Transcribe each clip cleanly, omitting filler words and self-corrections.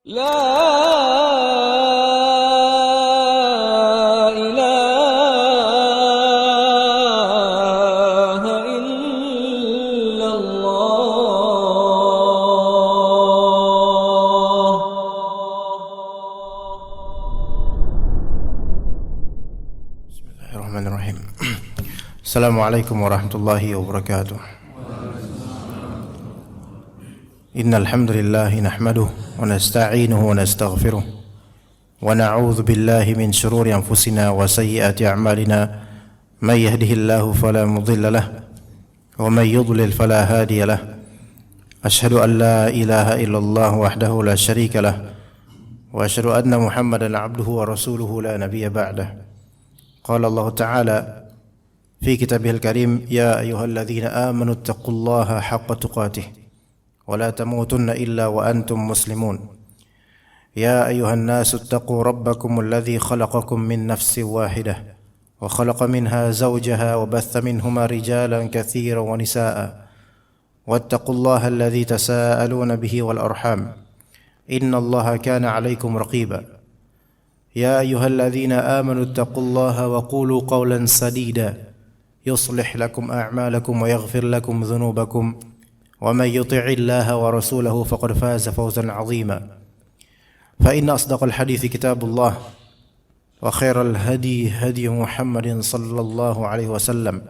لا إله إلا الله. Bismillahirrahmanirrahim. Assalamualaikum warahmatullahi wabarakatuh. Innal hamdalillah nahmaduhu wa nasta'inuhu wa nastaghfiruh wa na'udzu billahi min shururi anfusina wa sayyiati a'malina. May yahdihillahu fala mudilla lahu wa may yudlil fala hadiya lahu. Ashhadu an la ilaha illallah wahdahu la syarika lahu wa ashhadu anna Muhammadan 'abduhu wa rasuluhu la nabiyya ba'dahu. Qala Allah Ta'ala في كتابه الكريم يا أيها الذين آمنوا اتقوا الله حق تقاته ولا تموتن إلا وأنتم مسلمون يا أيها الناس اتقوا ربكم الذي خلقكم من نفس واحدة وخلق منها زوجها وبث منهما رجالا كثيرا ونساء واتقوا الله الذي تساءلون به والأرحام إن الله كان عليكم رقيبا يا أيها الذين آمنوا اتقوا الله وقولوا قولا سديدا يصلح لكم أعمالكم ويغفر لكم ذنوبكم ومن يطع الله ورسوله فقد فاز فوزا عظيما فإن أصدق الحديث كتاب الله وخير الهدي هدي محمد صلى الله عليه وسلم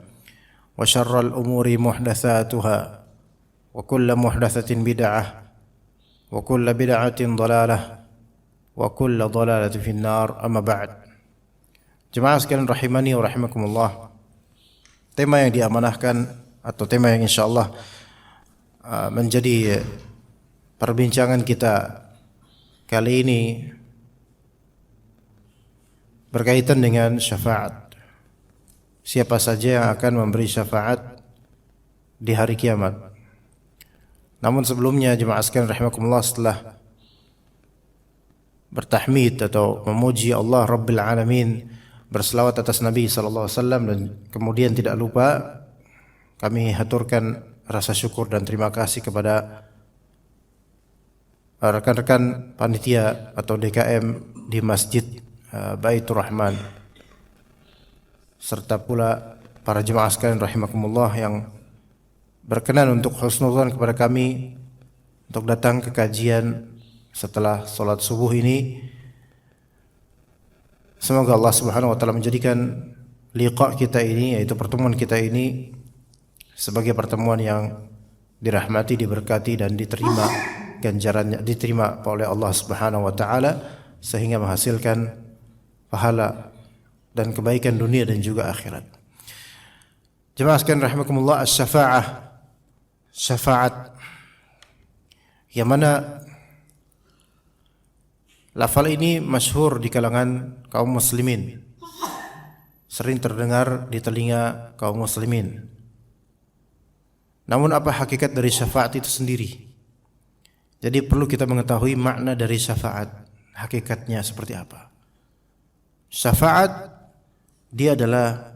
وشر الأمور محدثاتها وكل محدثة بدعة وكل بدعة ضلالة وكل ضلالة في النار أما بعد. Jemaah sekalian rahimani wa rahimakumullah. Tema yang diamanahkan atau tema yang insyaallah menjadi perbincangan kita kali ini berkaitan dengan syafaat. Siapa saja yang akan memberi syafaat di hari kiamat. Namun sebelumnya jemaah sekalian rahimakumullah, setelah bertahmid atau memuji Allah Rabbil Alamin, berselawat atas Nabi sallallahu alaihi wasallam, dan kemudian tidak lupa kami haturkan rasa syukur dan terima kasih kepada rekan-rekan panitia atau DKM di Masjid Baitur Rahman, serta pula para jemaah sekalian rahimakumullah yang berkenan untuk husnudzon kepada kami untuk datang ke kajian setelah salat subuh ini. Semoga Allah Subhanahu wa taala menjadikan liqa kita ini, yaitu pertemuan kita ini, sebagai pertemuan yang dirahmati, diberkati dan diterima ganjarannya, diterima oleh Allah Subhanahu wa taala, sehingga menghasilkan pahala dan kebaikan dunia dan juga akhirat. Jemaah sekalian rahimakumullah, asy-syafa'ah, syafaat, yang mana lafal ini masyhur di kalangan kaum muslimin, sering terdengar di telinga kaum muslimin. Namun apa hakikat dari syafaat itu sendiri? Jadi perlu kita mengetahui makna dari syafaat, hakikatnya seperti apa. Syafaat dia adalah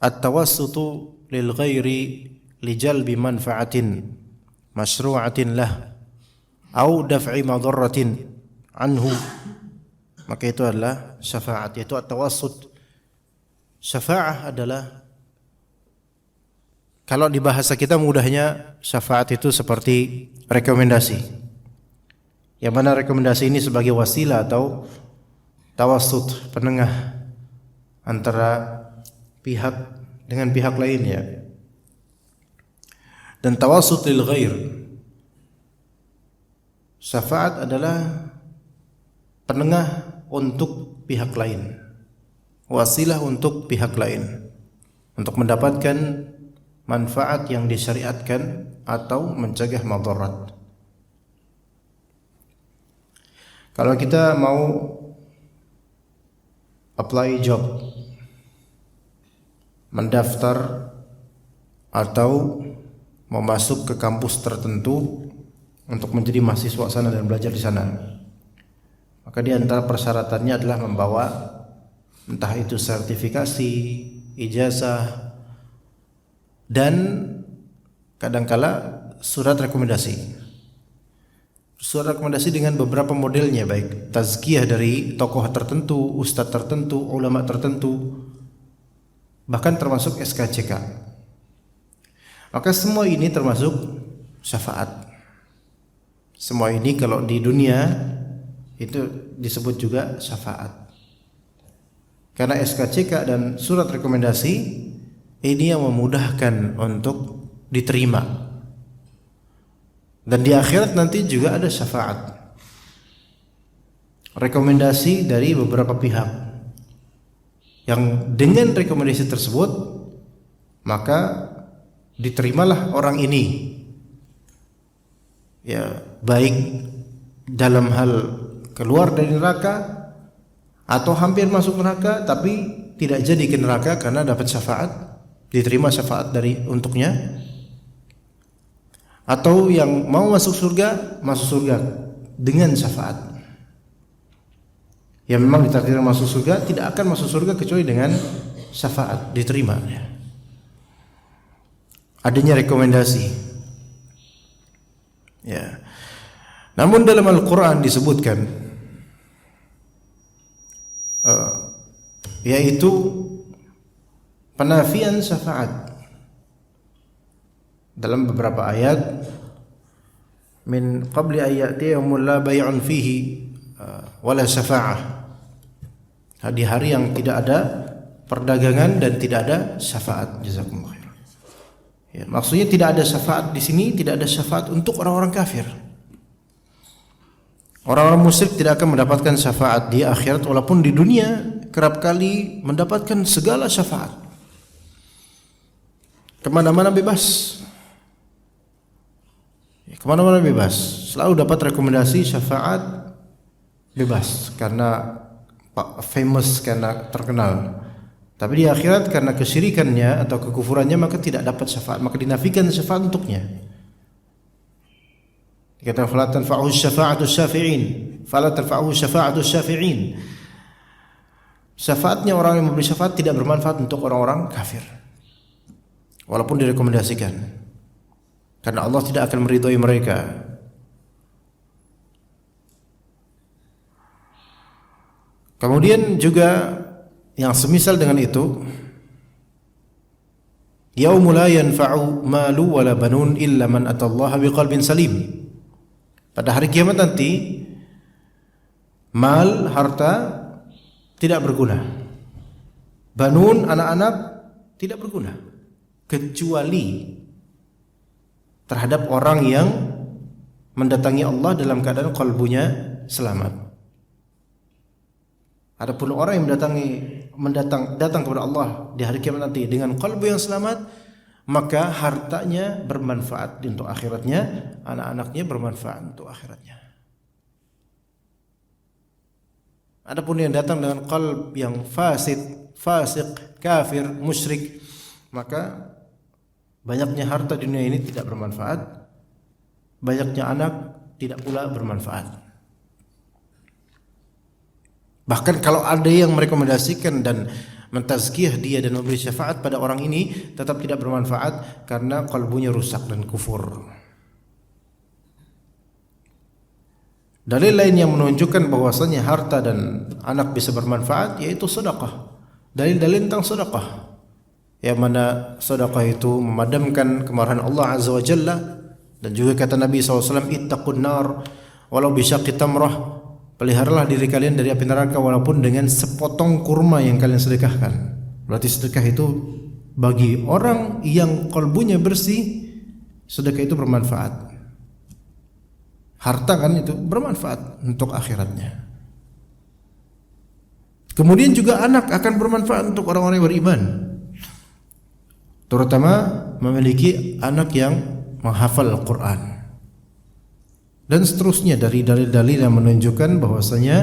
at-tawassutu lil ghairi li jalbi manfa'atin masyru'atin lah au daf'i madharratin anhu. Maka itu adalah syafaat, yaitu at-tawassut. Syafaat adalah, kalau di bahasa kita mudahnya, syafaat itu seperti rekomendasi, yang mana rekomendasi ini sebagai wasilah atau tawassut, penengah antara pihak dengan pihak lainnya. Dan tawassut lil ghair, syafaat adalah penengah untuk pihak lain, wasilah untuk pihak lain, untuk mendapatkan manfaat yang disyariatkan atau mencegah madarat. Kalau kita mau apply job, mendaftar atau mau masuk ke kampus tertentu untuk menjadi mahasiswa sana dan belajar di sana, maka di antara persyaratannya adalah membawa entah itu sertifikasi, ijazah, dan kadangkala surat rekomendasi. surat rekomendasi dengan beberapa modelnya, baik tazkiyah dari tokoh tertentu, ustadz tertentu, ulama tertentu, bahkan termasuk SKCK. Maka semua ini termasuk syafaat. Semua ini kalau di dunia itu disebut juga syafaat. Karena SKCK dan surat rekomendasi ini yang memudahkan untuk diterima. Dan di akhirat nanti juga ada syafaat, rekomendasi dari beberapa pihak, yang dengan rekomendasi tersebut maka diterimalah orang ini, ya, baik dalam hal keluar dari neraka atau hampir masuk neraka tapi tidak jadi ke neraka karena dapat syafaat, diterima syafaat dari untuknya. Atau yang mau masuk surga dengan syafaat. Yang memang ditakdirkan masuk surga tidak akan masuk surga kecuali dengan syafaat, diterima. Adanya rekomendasi. Ya. Namun dalam Al-Quran disebutkan yaitu penafian syafaat. Dalam beberapa ayat, min qabli ayati yaumul la bay'un fihi wala syafa'ah, di hari yang tidak ada perdagangan dan tidak ada syafaat. Jazakumullah khairan. Ya, maksudnya tidak ada syafaat di sini, tidak ada syafaat untuk orang-orang kafir. Orang-orang musyrik tidak akan mendapatkan syafaat di akhirat, walaupun di dunia kerap kali mendapatkan segala syafaat. Kemana-mana bebas. Kemana-mana bebas, selalu dapat rekomendasi syafaat, bebas karena famous, karena terkenal. Tapi di akhirat karena kesyirikannya atau kekufurannya maka tidak dapat syafaat, maka dinafikan syafaat untuknya. Dikatakan fala tanfa'u syafa'atu syafi'in, fala tanfa'u syafa'atu syafi'in. Syafaatnya orang yang memberi syafaat tidak bermanfaat untuk orang-orang kafir, walaupun direkomendasikan. Karena Allah tidak akan meridhai mereka. Kemudian juga yang semisal dengan itu, yaumul la yanfa'u malu wala banun illa man atallaha biqalbin salim. Pada hari kiamat nanti mal, harta tidak berguna. Banun, anak-anak tidak berguna kecuali terhadap orang yang mendatangi Allah dalam keadaan kalbunya selamat. Adapun orang yang datang kepada Allah di hari kiamat nanti dengan kalbu yang selamat, maka hartanya bermanfaat untuk akhiratnya, anak-anaknya bermanfaat untuk akhiratnya. Adapun yang datang dengan kalb yang fasik, kafir, musyrik, maka banyaknya harta di dunia ini tidak bermanfaat, banyaknya anak tidak pula bermanfaat. Bahkan kalau ada yang merekomendasikan dan mentazkiyah dia dan memberi syafaat pada orang ini, tetap tidak bermanfaat karena kalbunya rusak dan kufur. Dalil lain yang menunjukkan bahwasanya harta dan anak bisa bermanfaat yaitu sedekah. Dalil-dalil tentang sedekah, yang mana sedekah itu memadamkan kemarahan Allah Azza wa Jalla, dan juga kata Nabi SAW, ittaqun nar walau bisyaqqi tamrah, peliharalah diri kalian dari api neraka walaupun dengan sepotong kurma yang kalian sedekahkan. Berarti sedekah itu bagi orang yang kalbunya bersih, sedekah itu bermanfaat. Harta kan itu bermanfaat untuk akhiratnya. Kemudian juga anak akan bermanfaat untuk orang-orang yang beriman, terutama memiliki anak yang menghafal Al-Quran. Dan seterusnya dari dalil-dalil yang menunjukkan bahwasanya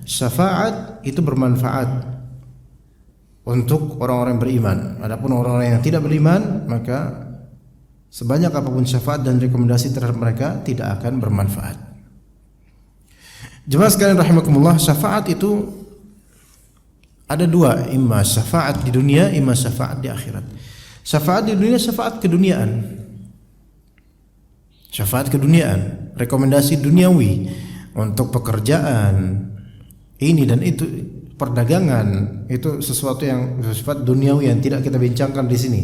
syafaat itu bermanfaat untuk orang-orang beriman. Adapun orang-orang yang tidak beriman, maka sebanyak apapun syafaat dan rekomendasi terhadap mereka tidak akan bermanfaat. Jemaah sekalian rahimakumullah, syafaat itu ada dua, imma syafaat di dunia, imma syafaat di akhirat. Syafaat di dunia, syafaat keduniaan. Syafaat keduniaan. rekomendasi duniawi untuk pekerjaan ini dan itu, perdagangan itu sesuatu yang bersifat duniawi yang tidak kita bincangkan di sini.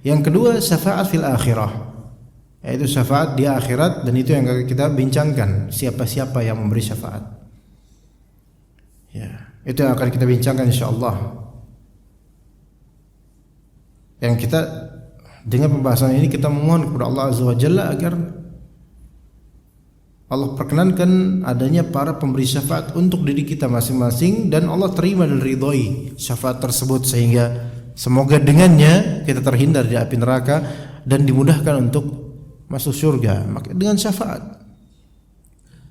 Yang kedua, syafaat fil akhirah, yaitu syafaat di akhirat, dan itu yang kita bincangkan, siapa-siapa yang memberi syafaat. Ya, itu yang akan kita bincangkan insyaallah. Yang kita dengan pembahasan ini kita memohon kepada Allah Azza wa Jalla agar Allah perkenankan adanya para pemberi syafaat untuk diri kita masing-masing, dan Allah terima dan ridhoi syafaat tersebut, sehingga semoga dengannya kita terhindar dari api neraka dan dimudahkan untuk masuk surga. Maka dengan syafaat,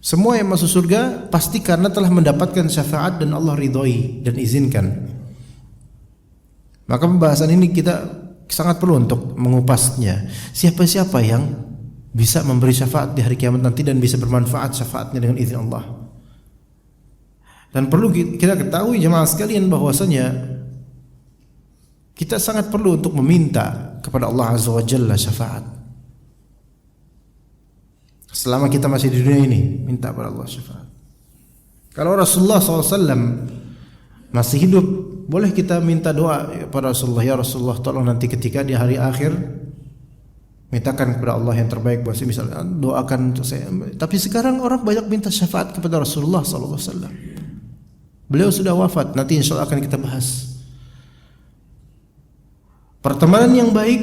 semua yang masuk surga pasti karena telah mendapatkan syafaat dan Allah ridhoi dan izinkan. Maka pembahasan ini kita sangat perlu untuk mengupasnya. Siapa-siapa yang bisa memberi syafaat di hari kiamat nanti dan bisa bermanfaat syafaatnya dengan izin Allah. Dan perlu kita ketahui jemaah sekalian bahwasanya kita sangat perlu untuk meminta kepada Allah Azza wa Jalla syafaat. Selama kita masih di dunia ini, minta kepada Allah syafaat. Kalau Rasulullah SAW masih hidup, boleh kita minta doa kepada Rasulullah, ya Rasulullah tolong nanti ketika di hari akhir mintakan kepada Allah yang terbaik buat saya, misalnya doakan untuk saya. Tapi sekarang orang banyak minta syafaat kepada Rasulullah SAW. Beliau sudah wafat, nanti insyaallah akan kita bahas. Pertemanan yang baik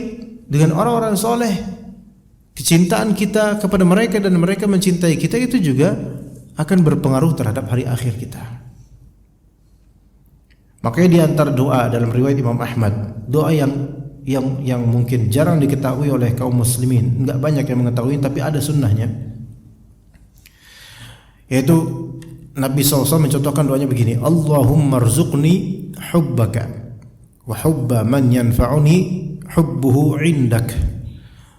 dengan orang-orang soleh, kecintaan kita kepada mereka dan mereka mencintai kita, itu juga akan berpengaruh terhadap hari akhir kita. Makanya di antara doa dalam riwayat Imam Ahmad, doa yang mungkin jarang diketahui oleh kaum muslimin, enggak banyak yang mengetahui, tapi ada sunnahnya, yaitu Nabi SAW mencontohkan doanya begini: Allahumma rzuqni hubbaka wa hubba man yanfa'uni hubbuhu indak.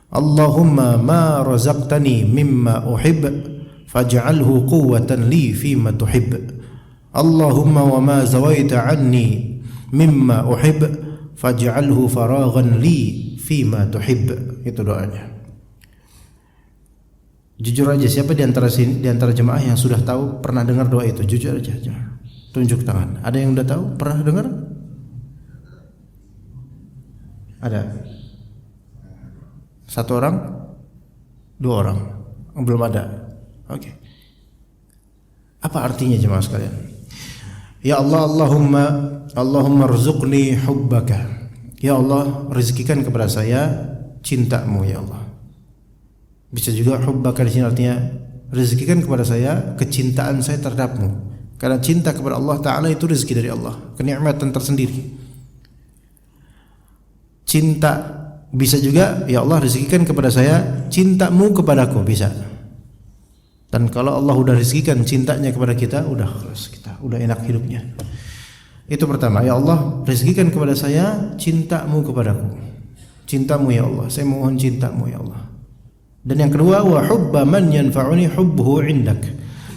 Allahumma ma razaqtani mimma uhib faj'alhu quwwatan li fima tuhib. Allahumma wa ma zawaita anni mimma uhib faj'alhu faraghan li fima tuhib. Itu doanya. Jujur aja, siapa di antara jemaah yang sudah tahu, pernah dengar doa itu? Jujur aja. Tunjuk tangan. Ada yang udah tahu? Pernah dengar? Ada? Satu orang? Dua orang? Belum ada? Oke. Apa artinya jemaah sekalian? Ya Allah, Allahumma rzuqni hubbaka. Ya Allah, rezekikan kepada saya cintamu ya Allah. Bisa juga hubbaka di sini artinya rezekikan kepada saya kecintaan saya terhadapmu. Karena cinta kepada Allah Ta'ala itu rezeki dari Allah, kenikmatan tersendiri. Cinta bisa juga, ya Allah rezekikan kepada saya cintamu kepadaku, bisa. Dan kalau Allah udah rezekikan cintanya kepada kita, udah enak hidupnya. Itu pertama, ya Allah rezekikan kepada saya cintamu kepadaku. Cintamu ya Allah, saya mohon cintamu ya Allah. Dan yang kedua, wa hubba man yanfa'uni hubbuhu indak.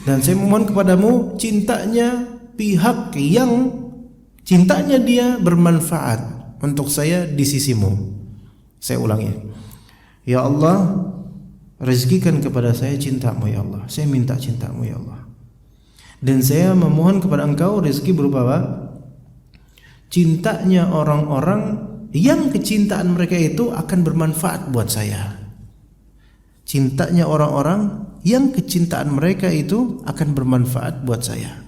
Dan saya mohon kepadamu cintanya pihak yang cintanya dia bermanfaat untuk saya di sisimu. Saya ulangi. Ya Allah, rezekikan kepada saya cintamu ya Allah. Saya minta cintamu ya Allah. Dan saya memohon kepada engkau rezeki berupa apa? Cintanya orang-orang yang kecintaan mereka itu akan bermanfaat buat saya. Cintanya orang-orang yang kecintaan mereka itu akan bermanfaat buat saya.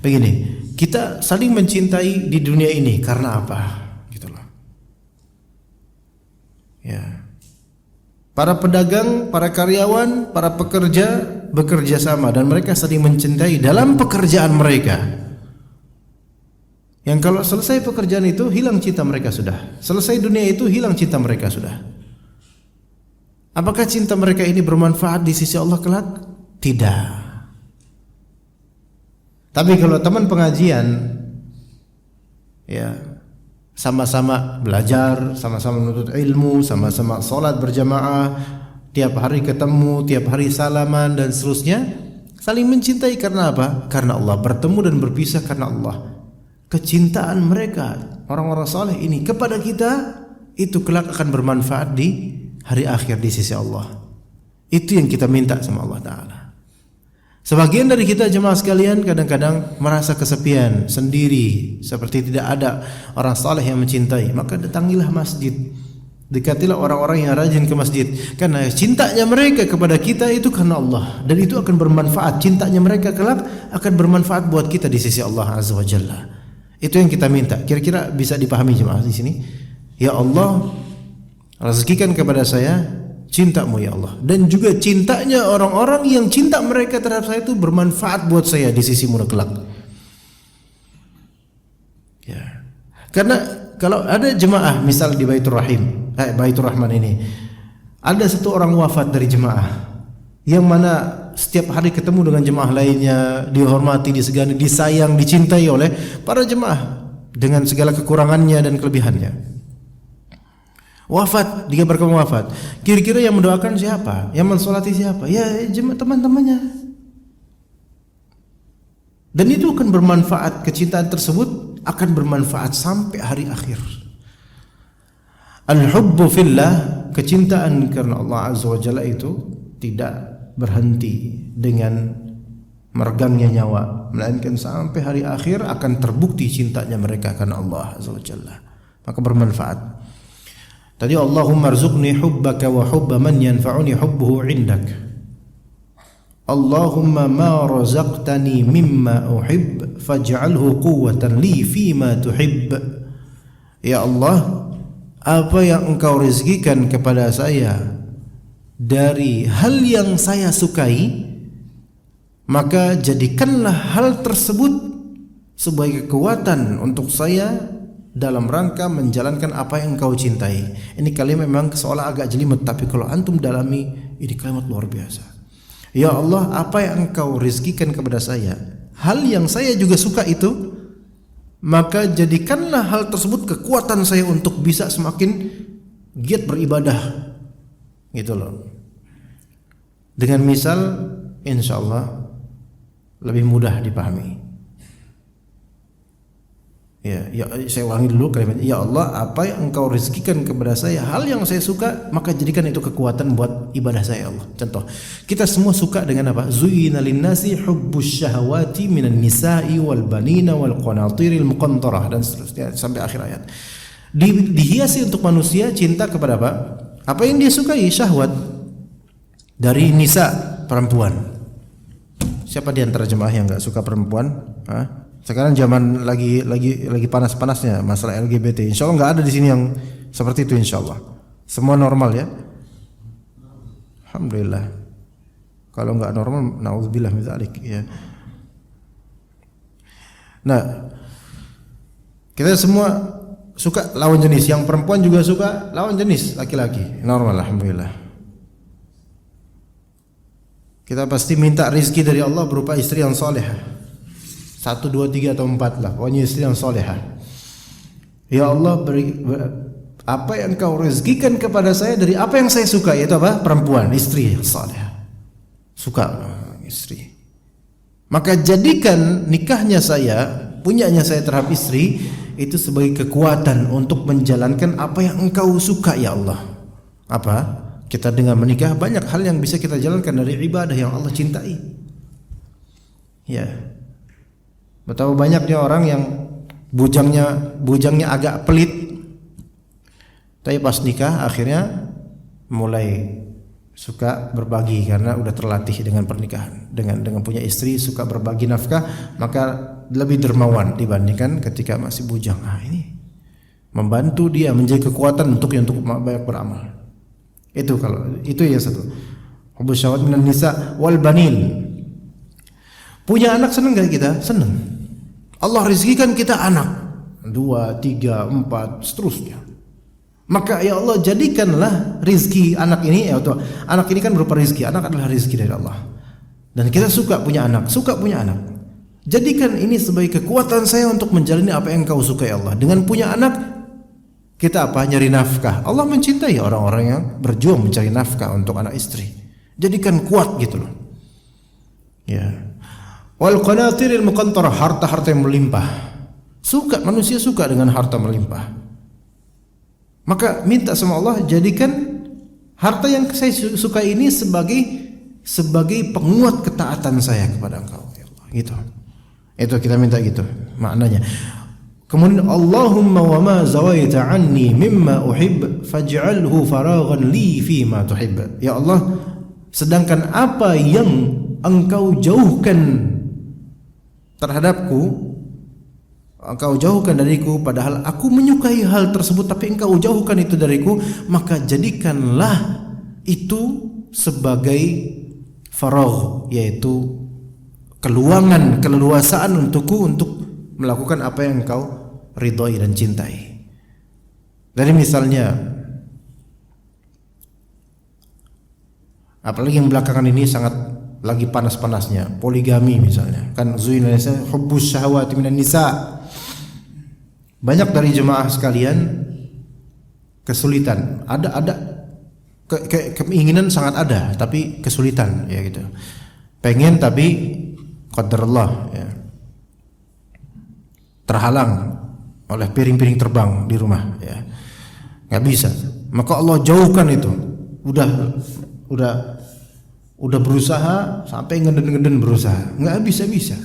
Begini, kita saling mencintai di dunia ini karena apa? Gitu loh. Ya. Para pedagang, para karyawan, para pekerja bekerja sama dan mereka saling mencintai dalam pekerjaan mereka. Yang kalau selesai pekerjaan itu hilang cinta mereka sudah. Selesai dunia itu hilang cinta mereka sudah. Apakah cinta mereka ini bermanfaat di sisi Allah kelak? Tidak. Tapi kalau teman pengajian, ya sama-sama belajar, sama-sama menuntut ilmu, sama-sama sholat berjamaah, tiap hari ketemu, tiap hari salaman dan seterusnya, saling mencintai karena apa? Karena Allah. Bertemu dan berpisah karena Allah. Kecintaan mereka orang-orang saleh ini kepada kita itu kelak akan bermanfaat di hari akhir di sisi Allah. Itu yang kita minta sama Allah Ta'ala. Sebagian dari kita jemaah sekalian kadang-kadang merasa kesepian, sendiri, seperti tidak ada orang saleh yang mencintai. Maka datangilah masjid, dekatilah orang-orang yang rajin ke masjid. Karena cintanya mereka kepada kita itu karena Allah, dan itu akan bermanfaat. Cintanya mereka kelak akan bermanfaat buat kita di sisi Allah Azza wa Jalla. Itu yang kita minta. Kira-kira bisa dipahami jemaah di sini? Ya Allah, rezekikan kepada saya cintamu ya Allah, dan juga cintanya orang-orang yang cinta mereka terhadap saya itu bermanfaat buat saya di sisimu kelak. Ya. Karena kalau ada jemaah misal di Baitur Rahman ini, ada satu orang wafat dari jemaah yang mana setiap hari ketemu dengan jemaah lainnya, dihormati, disegani, disayang, dicintai oleh para jemaah dengan segala kekurangannya dan kelebihannya. Wafat, dikabarkan wafat. Kira-kira yang mendoakan siapa? Yang mensolati siapa? Ya teman-temannya. Dan itu akan bermanfaat. Kecintaan tersebut akan bermanfaat sampai hari akhir. Al-hubbu fillah, kecintaan karena Allah Azza wa Jalla itu tidak berhenti dengan meregangnya nyawa, melainkan sampai hari akhir akan terbukti cintanya mereka karena Allah Azza wa Jalla. Maka bermanfaat. Tadi Allahumma arzuqni hubbaka wa hubba man yanfa'uni hubbuhu 'indak. Allahumma ma razaqtani mimma uhib faj'alhu quwwatan li fima tuhib. Ya Allah, apa yang Engkau rezekikan kepada saya dari hal yang saya sukai, maka jadikanlah hal tersebut sebagai kekuatan untuk saya dalam rangka menjalankan apa yang Engkau cintai. Ini kalimat memang seolah agak jelimet, tapi kalau antum dalami ini kalimat luar biasa. Ya Allah, apa yang Engkau rezekikan kepada saya, hal yang saya juga suka itu, maka jadikanlah hal tersebut kekuatan saya untuk bisa semakin giat beribadah. Gitu loh. Dengan misal, insya Allah lebih mudah dipahami. Ya, saya ulangi dulu kalimat. Ya Allah, apa yang Engkau rezekikan kepada saya, hal yang saya suka, maka jadikan itu kekuatan buat ibadah saya, Allah. Contoh, kita semua suka dengan apa? Zuyyina lin-nasi hubbus syahawati minan nisa'i wal banina wal qanatiril muqantarah, dan seterusnya sampai akhir ayat. Dihiasi untuk manusia cinta kepada apa? Apa yang dia sukai, syahwat dari nisa, perempuan. Siapa di antara jemaah yang enggak suka perempuan? Hah? Sekarang zaman lagi panas-panasnya masalah LGBT. Insya Allah nggak ada di sini yang seperti itu. Insya Allah semua normal ya. Alhamdulillah. Kalau nggak normal, naudzubillah min dzalik ya. Nah, kita semua suka lawan jenis. Yang perempuan juga suka lawan jenis laki-laki. Normal, alhamdulillah. Kita pasti minta rizki dari Allah berupa istri yang salehah. 1, 2, 3 atau 4 lah, pokoknya istri yang solehah. Ya Allah, apa yang Kau rezekikan kepada saya dari apa yang saya suka, yaitu apa? Perempuan, istri yang solehah. Suka istri. Maka jadikan nikahnya saya, punyanya saya terhadap istri itu sebagai kekuatan untuk menjalankan apa yang Engkau suka ya Allah. Apa? Kita dengan menikah banyak hal yang bisa kita jalankan dari ibadah yang Allah cintai. Ya. Betapa banyaknya orang yang bujangnya agak pelit, tapi pas nikah akhirnya mulai suka berbagi karena udah terlatih dengan pernikahan, dengan punya istri, suka berbagi nafkah, maka lebih dermawan dibandingkan ketika masih bujang. Nah, ini membantu dia menjadi kekuatan untuk banyak beramal. Itu yang satu. Hubbus syahawat minan nisa wal banin. Punya anak seneng gak kita? Seneng. Allah rezekikan kita anak 2, 3, 4 seterusnya. Maka ya Allah, jadikanlah rizki anak ini, anak ini kan berupa rizki. Anak adalah rizki dari Allah. Dan kita suka punya anak. Jadikan ini sebagai kekuatan saya untuk menjalani apa yang Kau suka ya Allah. Dengan punya anak, kita apa? Nyari nafkah. Allah mencintai orang-orang yang berjuang mencari nafkah untuk anak istri. Jadikan kuat gitu loh. Ya. Wal qanatiril muqantarah, harta-harta yang melimpah. Manusia suka dengan harta melimpah. Maka minta sama Allah, jadikan Harta yang saya suka ini sebagai penguat ketaatan saya kepada Engkau, ya Allah. Gitu. Itu kita minta gitu maknanya. Kemudian Allahumma wa ma zawaita anni mimma uhib faj'alhu faraghan li fi ma tuhib. Ya Allah, sedangkan apa yang Engkau jauhkan terhadapku, Engkau jauhkan dariku, padahal aku menyukai hal tersebut tapi Engkau jauhkan itu dariku, maka jadikanlah itu sebagai faragh, yaitu keluangan, keleluasaan untukku untuk melakukan apa yang Engkau ridhoi dan cintai. Dari misalnya, apalagi yang belakangan ini sangat lagi panas-panasnya, poligami misalnya. Kan zuina hubbus syahawati minan nisa. Banyak dari jemaah sekalian kesulitan. Ada keinginan sangat ada, tapi kesulitan ya gitu. Pengen tapi qadarullah ya. Terhalang oleh piring-piring terbang di rumah ya. Enggak bisa. Maka Allah jauhkan itu. Udah berusaha sampai ngeden-ngeden berusaha, enggak bisa.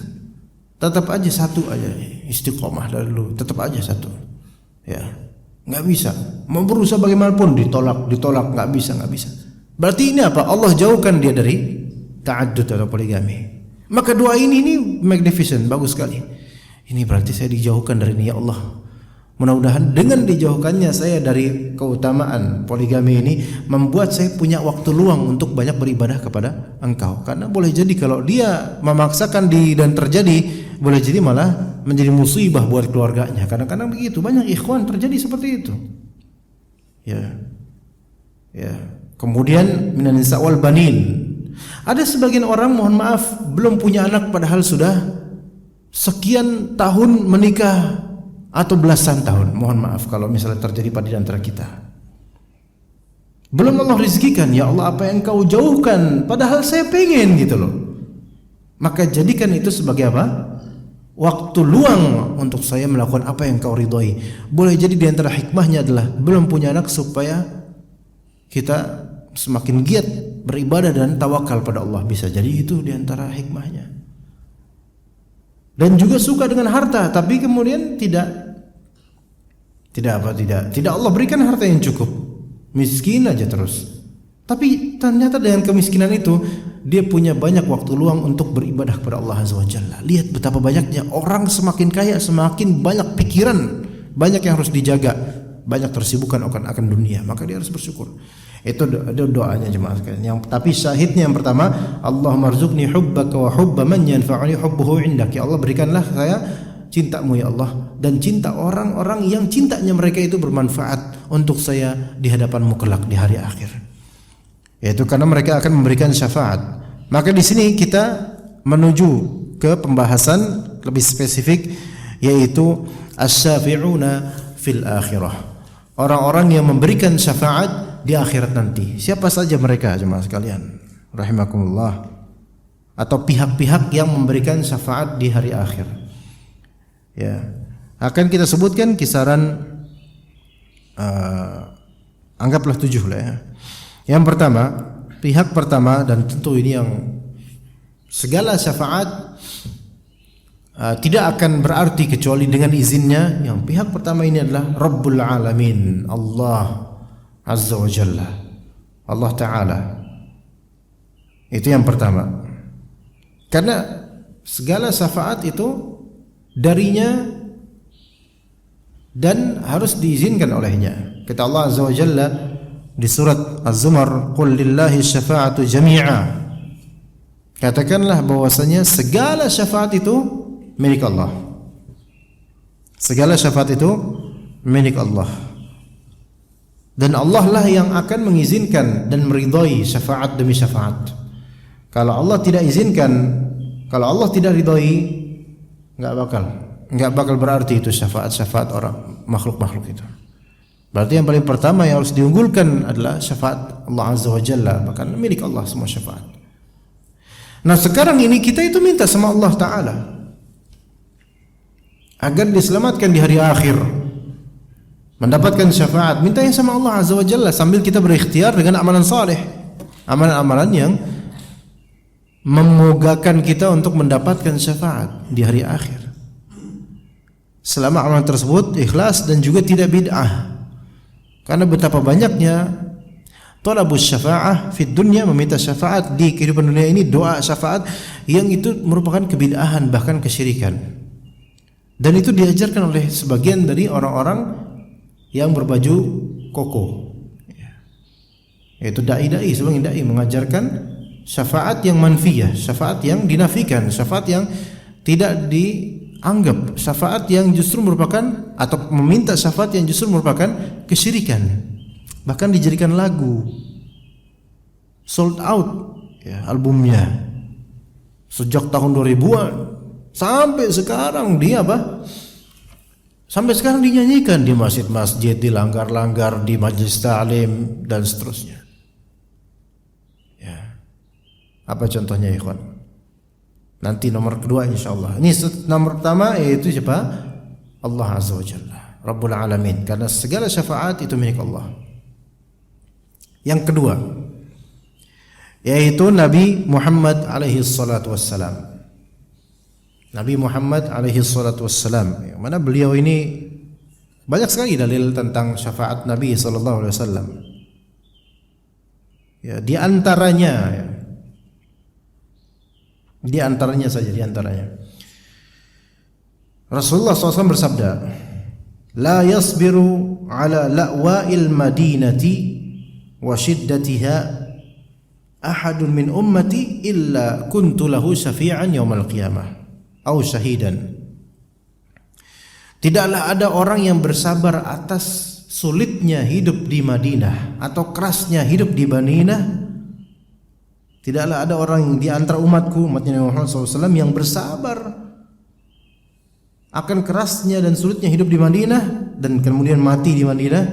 Tetap aja satu aja, istiqomah dari dulu, tetap aja satu. Ya. Enggak bisa. Mau berusaha bagaimanapun ditolak, enggak bisa. Berarti ini apa? Allah jauhkan dia dari ta'addud atau poligami. Maka doa ini magnificent, bagus sekali. Ini berarti saya dijauhkan dari ini, ya Allah. Mudah-mudahan dengan dijauhkannya saya dari keutamaan poligami ini membuat saya punya waktu luang untuk banyak beribadah kepada Engkau. Karena boleh jadi kalau dia memaksakan dan terjadi, boleh jadi malah menjadi musibah buat keluarganya. Kadang-kadang begitu, banyak ikhwan terjadi seperti itu. Ya. Kemudian minan nisa wal banin. Ada sebagian orang, mohon maaf, belum punya anak padahal sudah sekian tahun menikah atau belasan tahun. Mohon maaf kalau misalnya terjadi pada antara kita. Belum Allah rizkikan, ya Allah apa yang Kau jauhkan padahal saya pengen gitu loh. Maka jadikan itu sebagai apa? Waktu luang untuk saya melakukan apa yang Kau ridhoi. Boleh jadi di antara hikmahnya adalah belum punya anak supaya kita semakin giat beribadah dan tawakal pada Allah. Bisa jadi itu di antara hikmahnya. Dan juga suka dengan harta, tapi kemudian tidak Allah berikan harta yang cukup, miskin aja terus. Tapi ternyata dengan kemiskinan itu dia punya banyak waktu luang untuk beribadah kepada Allah Azza wa Jalla. Lihat betapa banyaknya orang semakin kaya semakin banyak pikiran, banyak yang harus dijaga, banyak tersibukkan akan dunia. Maka dia harus bersyukur. Itu doanya jemaah sekalian. Tapi syahidnya yang pertama, Allahumma rzuqni hubbaka wa hubba man yanfa'uni hubbuhu indak. Ya Allah, berikanlah saya cintamu ya Allah dan cinta orang-orang yang cintanya mereka itu bermanfaat untuk saya di hadapanmu kelak di hari akhir. Yaitu karena mereka akan memberikan syafaat. Maka di sini kita menuju ke pembahasan lebih spesifik, yaitu asy-syafi'una fil akhirah. Orang-orang yang memberikan syafaat di akhirat nanti. Siapa saja mereka jemaah sekalian rahimakumullah? Atau pihak-pihak yang memberikan syafaat di hari akhir. Ya, akan kita sebutkan kisaran anggaplah 7 lah ya. Yang pertama, pihak pertama, dan tentu ini yang segala syafaat tidak akan berarti kecuali dengan izinnya. Yang pihak pertama ini adalah Rabbul Alamin, Allah Azza wa Jalla, Allah Ta'ala. Itu yang pertama. Karena segala syafaat itu darinya dan harus diizinkan olehnya. Kata Allah Azza wa Jalla di surat Az-Zumar, "Qul lillahi syafa'atu jami'a." Katakanlah bahwasanya segala syafaat itu milik Allah. Segala syafaat itu milik Allah. Dan Allah lah yang akan mengizinkan dan meridhai syafaat demi syafaat. Kalau Allah tidak izinkan, kalau Allah tidak ridhai, enggak bakal berarti itu syafaat-syafaat orang makhluk-makhluk itu. Berarti yang paling pertama yang harus diunggulkan adalah syafaat Allah Azza wa Jalla, bahkan milik Allah semua syafaat. Nah, sekarang ini kita itu minta sama Allah Ta'ala agar diselamatkan di hari akhir. mendapatkan syafaat, minta yang sama Allah Azza wa Jalla sambil kita berikhtiar dengan amalan saleh, amalan-amalan yang memogakan kita untuk mendapatkan syafaat di hari akhir. Selama amalan tersebut ikhlas dan juga tidak bid'ah. Karena betapa banyaknya talabus syafa'ah fid dunya, meminta syafaat di kehidupan dunia ini, doa syafaat yang itu merupakan kebid'ahan, bahkan kesyirikan. Dan itu diajarkan oleh sebagian dari orang-orang yang berbaju koko, yaitu dai-dai, sebagian dai mengajarkan syafaat yang manfiyah, syafaat yang dinafikan, syafaat yang tidak dianggap, syafaat yang justru merupakan, atau meminta syafaat yang justru merupakan kesyirikan. Bahkan dijadikan lagu, sold out ya, albumnya sejak tahun 2000-an sampai sekarang dia apa? Sampai sekarang dinyanyikan di masjid-masjid, di langgar-langgar, di majelis ta'lim dan seterusnya. Ya. Apa contohnya ikhwan? Nanti nomor kedua insyaallah. Ini nomor pertama yaitu siapa? Allah Azza wa Jalla, Rabbul Alamin. Karena segala syafaat itu milik Allah. Yang kedua yaitu Nabi Muhammad alaihi salatu wassalam. Nabi Muhammad alaihi salatu wassalam, yang mana beliau ini banyak sekali dalil tentang syafaat Nabi sallallahu alaihi wasallam. Ya, di antaranya saja, di antaranya Rasulullah SAW bersabda, "La yasbiru ala la'wa'il madinati wa shiddatiha ahadun min ummati illa kuntu lahu syafi'an yaumal qiyamah au syahidan." Tidaklah ada orang yang bersabar atas sulitnya hidup di Madinah atau kerasnya hidup di Madinah. Tidaklah ada orang di antara umatku, umatnya Nabi Muhammad SAW, yang bersabar akan kerasnya dan sulitnya hidup di Madinah dan kemudian mati di Madinah,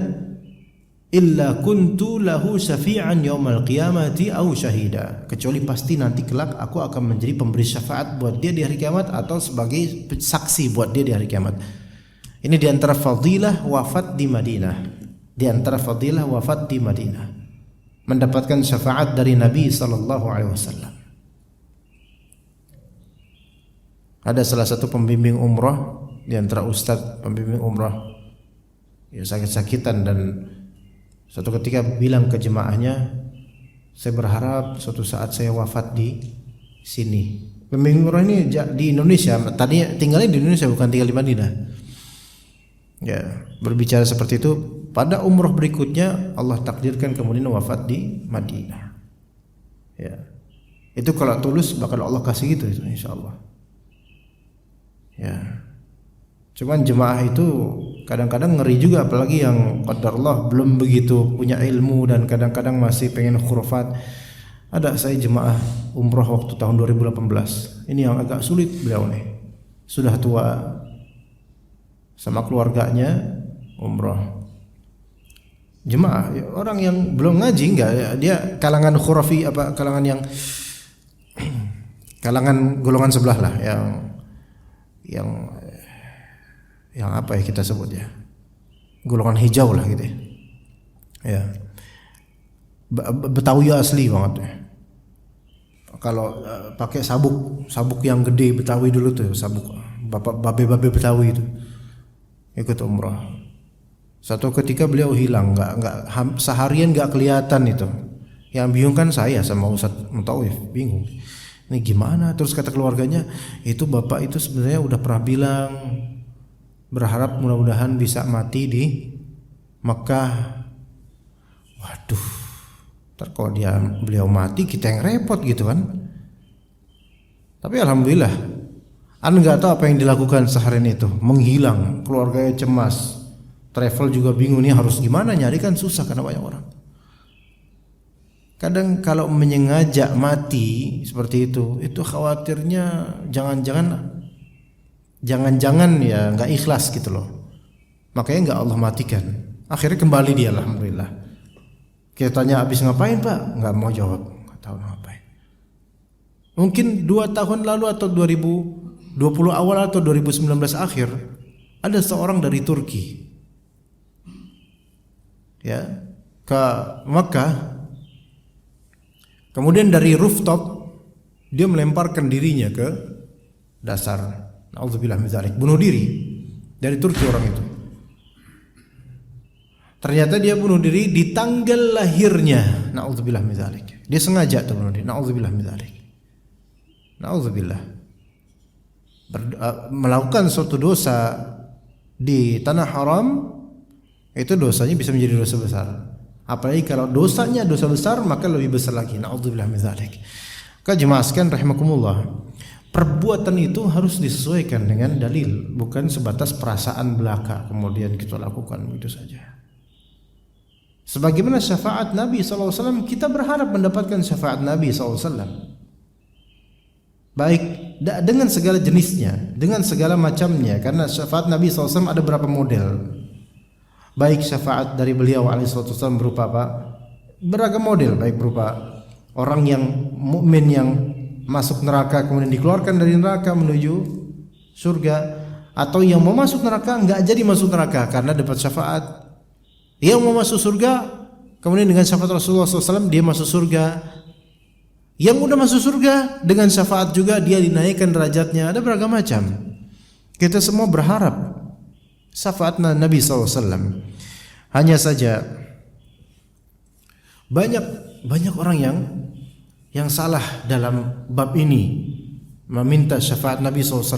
illa kuntu lahu syafi'an yaumal qiyamati au syahida, kecuali pasti nanti kelak aku akan menjadi pemberi syafaat buat dia di hari kiamat atau sebagai saksi buat dia di hari kiamat. Ini di antara fadilah wafat di Madinah, di antara fadilah wafat di Madinah, mendapatkan syafaat dari Nabi sallallahu alaihi wasallam. Ada salah satu pembimbing umrah di antara ustaz pembimbing umrah, ya sakit-sakitan, dan suatu ketika bilang ke jemaahnya, saya berharap suatu saat saya wafat di sini. Pembimbing umrah ini di Indonesia, tadinya tinggalnya di Indonesia, bukan tinggal di Madinah. Ya, berbicara seperti itu. Pada umrah berikutnya Allah takdirkan kemudian wafat di Madinah. Ya, itu kalau tulus bakal Allah kasih gitu, insyaallah. Ya, cuman jemaah itu kadang-kadang ngeri juga, apalagi yang qadarullah belum begitu punya ilmu dan kadang-kadang masih pengen khurafat. Ada saya jemaah umrah waktu tahun 2018. Ini yang agak sulit, beliau nih sudah tua, sama keluarganya umrah. Jemaah orang yang belum ngaji, enggak, dia kalangan khurafi, apa kalangan yang kalangan golongan sebelah lah, yang apa ya kita sebut ya, golongan hijau lah gitu ya. Betawi asli banget ya. Kalau pakai sabuk yang gede Betawi dulu tuh, sabuk babe Betawi itu, ikut umrah. Satu ketika beliau hilang, nggak seharian nggak kelihatan itu. Yang bingung kan saya sama Ustadz Mutawif, bingung. Ini gimana? Terus kata keluarganya, itu bapak itu sebenarnya udah pernah bilang berharap mudah-mudahan bisa mati di Mekah. Waduh, ntar kalau beliau mati kita yang repot gitu kan. Tapi alhamdulillah, anda nggak tahu apa yang dilakukan seharian itu, menghilang, keluarganya cemas. Travel juga bingung nih harus gimana, nyari kan susah karena banyak orang. Kadang kalau menyengaja mati seperti itu khawatirnya jangan-jangan ya nggak ikhlas gitu loh. Makanya nggak Allah matikan. Akhirnya kembali dia, alhamdulillah. Kita tanya habis ngapain pak? Nggak mau jawab, nggak tahu ngapain. Mungkin 2 tahun lalu atau 2020 awal atau 2019 akhir ada seorang dari Turki. ya, ke Mekah. Kemudian dari rooftop dia melemparkan dirinya ke dasar. Nauzubillah min dzalik, bunuh diri dari Turki orang itu. Ternyata dia bunuh diri di tanggal lahirnya. Nauzubillah min dzalik. Dia sengaja tuh bunuh diri. Nauzubillah min dzalik. Nauzubillah. Melakukan suatu dosa di tanah haram, itu dosanya bisa menjadi dosa besar. Apalagi kalau dosanya dosa besar, maka lebih besar lagi. Nauzubillah min dzalik. Jemaah sekalian rahimakumullah, perbuatan itu harus disesuaikan dengan dalil, bukan sebatas perasaan belaka kemudian kita lakukan begitu saja. Sebagaimana syafaat Nabi SAW, kita berharap mendapatkan syafaat Nabi SAW. Baik dengan segala jenisnya, dengan segala macamnya, karena syafaat Nabi SAW ada berapa model. Baik syafaat dari beliau alaihissalam berupa apa? Beragam model, baik berupa orang yang mukmin yang masuk neraka kemudian dikeluarkan dari neraka menuju surga, atau yang mau masuk neraka enggak jadi masuk neraka karena dapat syafaat. Yang mau masuk surga kemudian dengan syafaat Rasulullah SAW dia masuk surga. Yang udah masuk surga dengan syafaat juga dia dinaikkan derajatnya. Ada beragam macam. Kita semua berharap syafaat Nabi SAW. Hanya saja banyak orang yang salah dalam bab ini meminta syafaat Nabi SAW.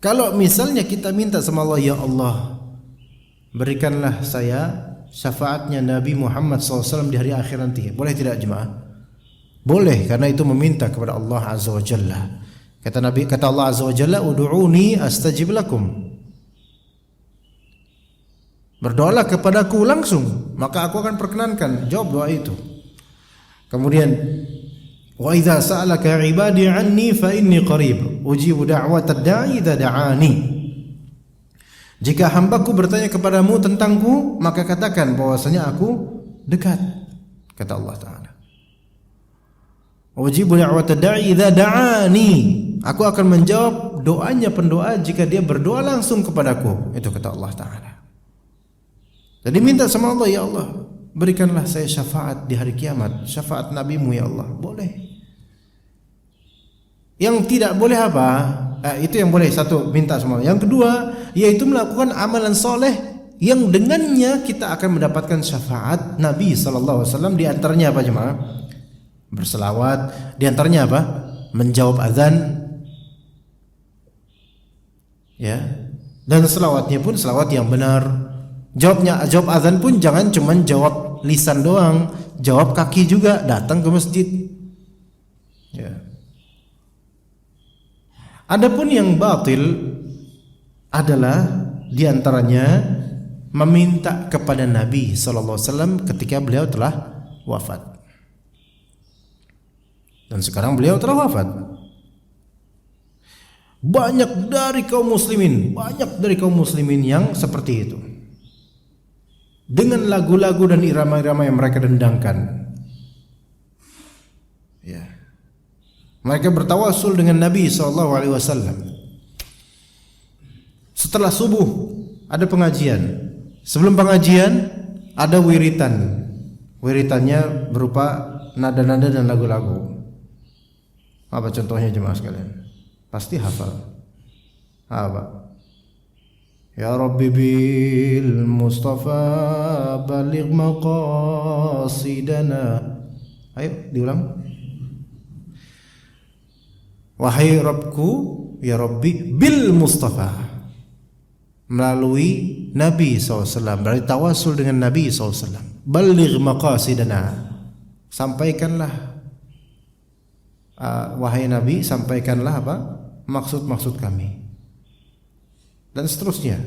Kalau misalnya kita minta sama Allah, ya Allah, berikanlah saya syafaatnya Nabi Muhammad SAW di hari akhir nanti. Boleh tidak jemaah? Boleh, karena itu meminta kepada Allah Azza wa Jalla. Kata Allah Azza wa Jalla, ud'uni astajib lakum. Berdoalah kepadaku langsung, maka aku akan perkenankan jawab doa itu. Kemudian wa idza sa'alaka 'ibadi 'anni fa inni qarib ujibu da'watad da'i idza da'ani. Jika hambaku bertanya kepadamu tentangku, maka katakan bahwasanya aku dekat, kata Allah Ta'ala. Ujibu da'watad da'i idza da'ani. Aku akan menjawab doanya pendoa jika dia berdoa langsung kepadaku. Itu kata Allah Ta'ala. Jadi minta sama Allah, ya Allah, berikanlah saya syafaat di hari kiamat, syafaat Nabimu ya Allah. Boleh. Yang tidak boleh apa? Itu yang boleh, satu, minta sama Allah. Yang kedua, yaitu melakukan amalan soleh yang dengannya kita akan mendapatkan syafaat Nabi SAW. Di antaranya apa jemaah? Berselawat. Di antaranya apa? Menjawab azan. Ya. Dan selawatnya pun selawat yang benar. Jawab azan pun jangan cuman jawab lisan doang, jawab kaki juga, datang ke masjid. Ya. Adapun yang batil adalah diantaranya meminta kepada Nabi SAW ketika beliau telah wafat. Dan sekarang beliau telah wafat. Banyak dari kaum muslimin yang seperti itu. Dengan lagu-lagu dan irama-irama yang mereka dendangkan. Ya. Mereka bertawasul dengan Nabi SAW. Setelah subuh ada pengajian. Sebelum pengajian ada wiritan. Wiritannya berupa nada-nada dan lagu-lagu. Apa contohnya jemaah sekalian? Pasti hafal. Apa? Ya Rabbi bil Mustafa baligh maqasidana. Ayo diulang. Wahai Rabbku, ya Rabbi bil Mustafa, melalui Nabi SAW, berarti tawasul dengan Nabi SAW. Baligh maqasidana, sampaikanlah, wahai Nabi, sampaikanlah apa? Maksud-maksud kami. Dan seterusnya.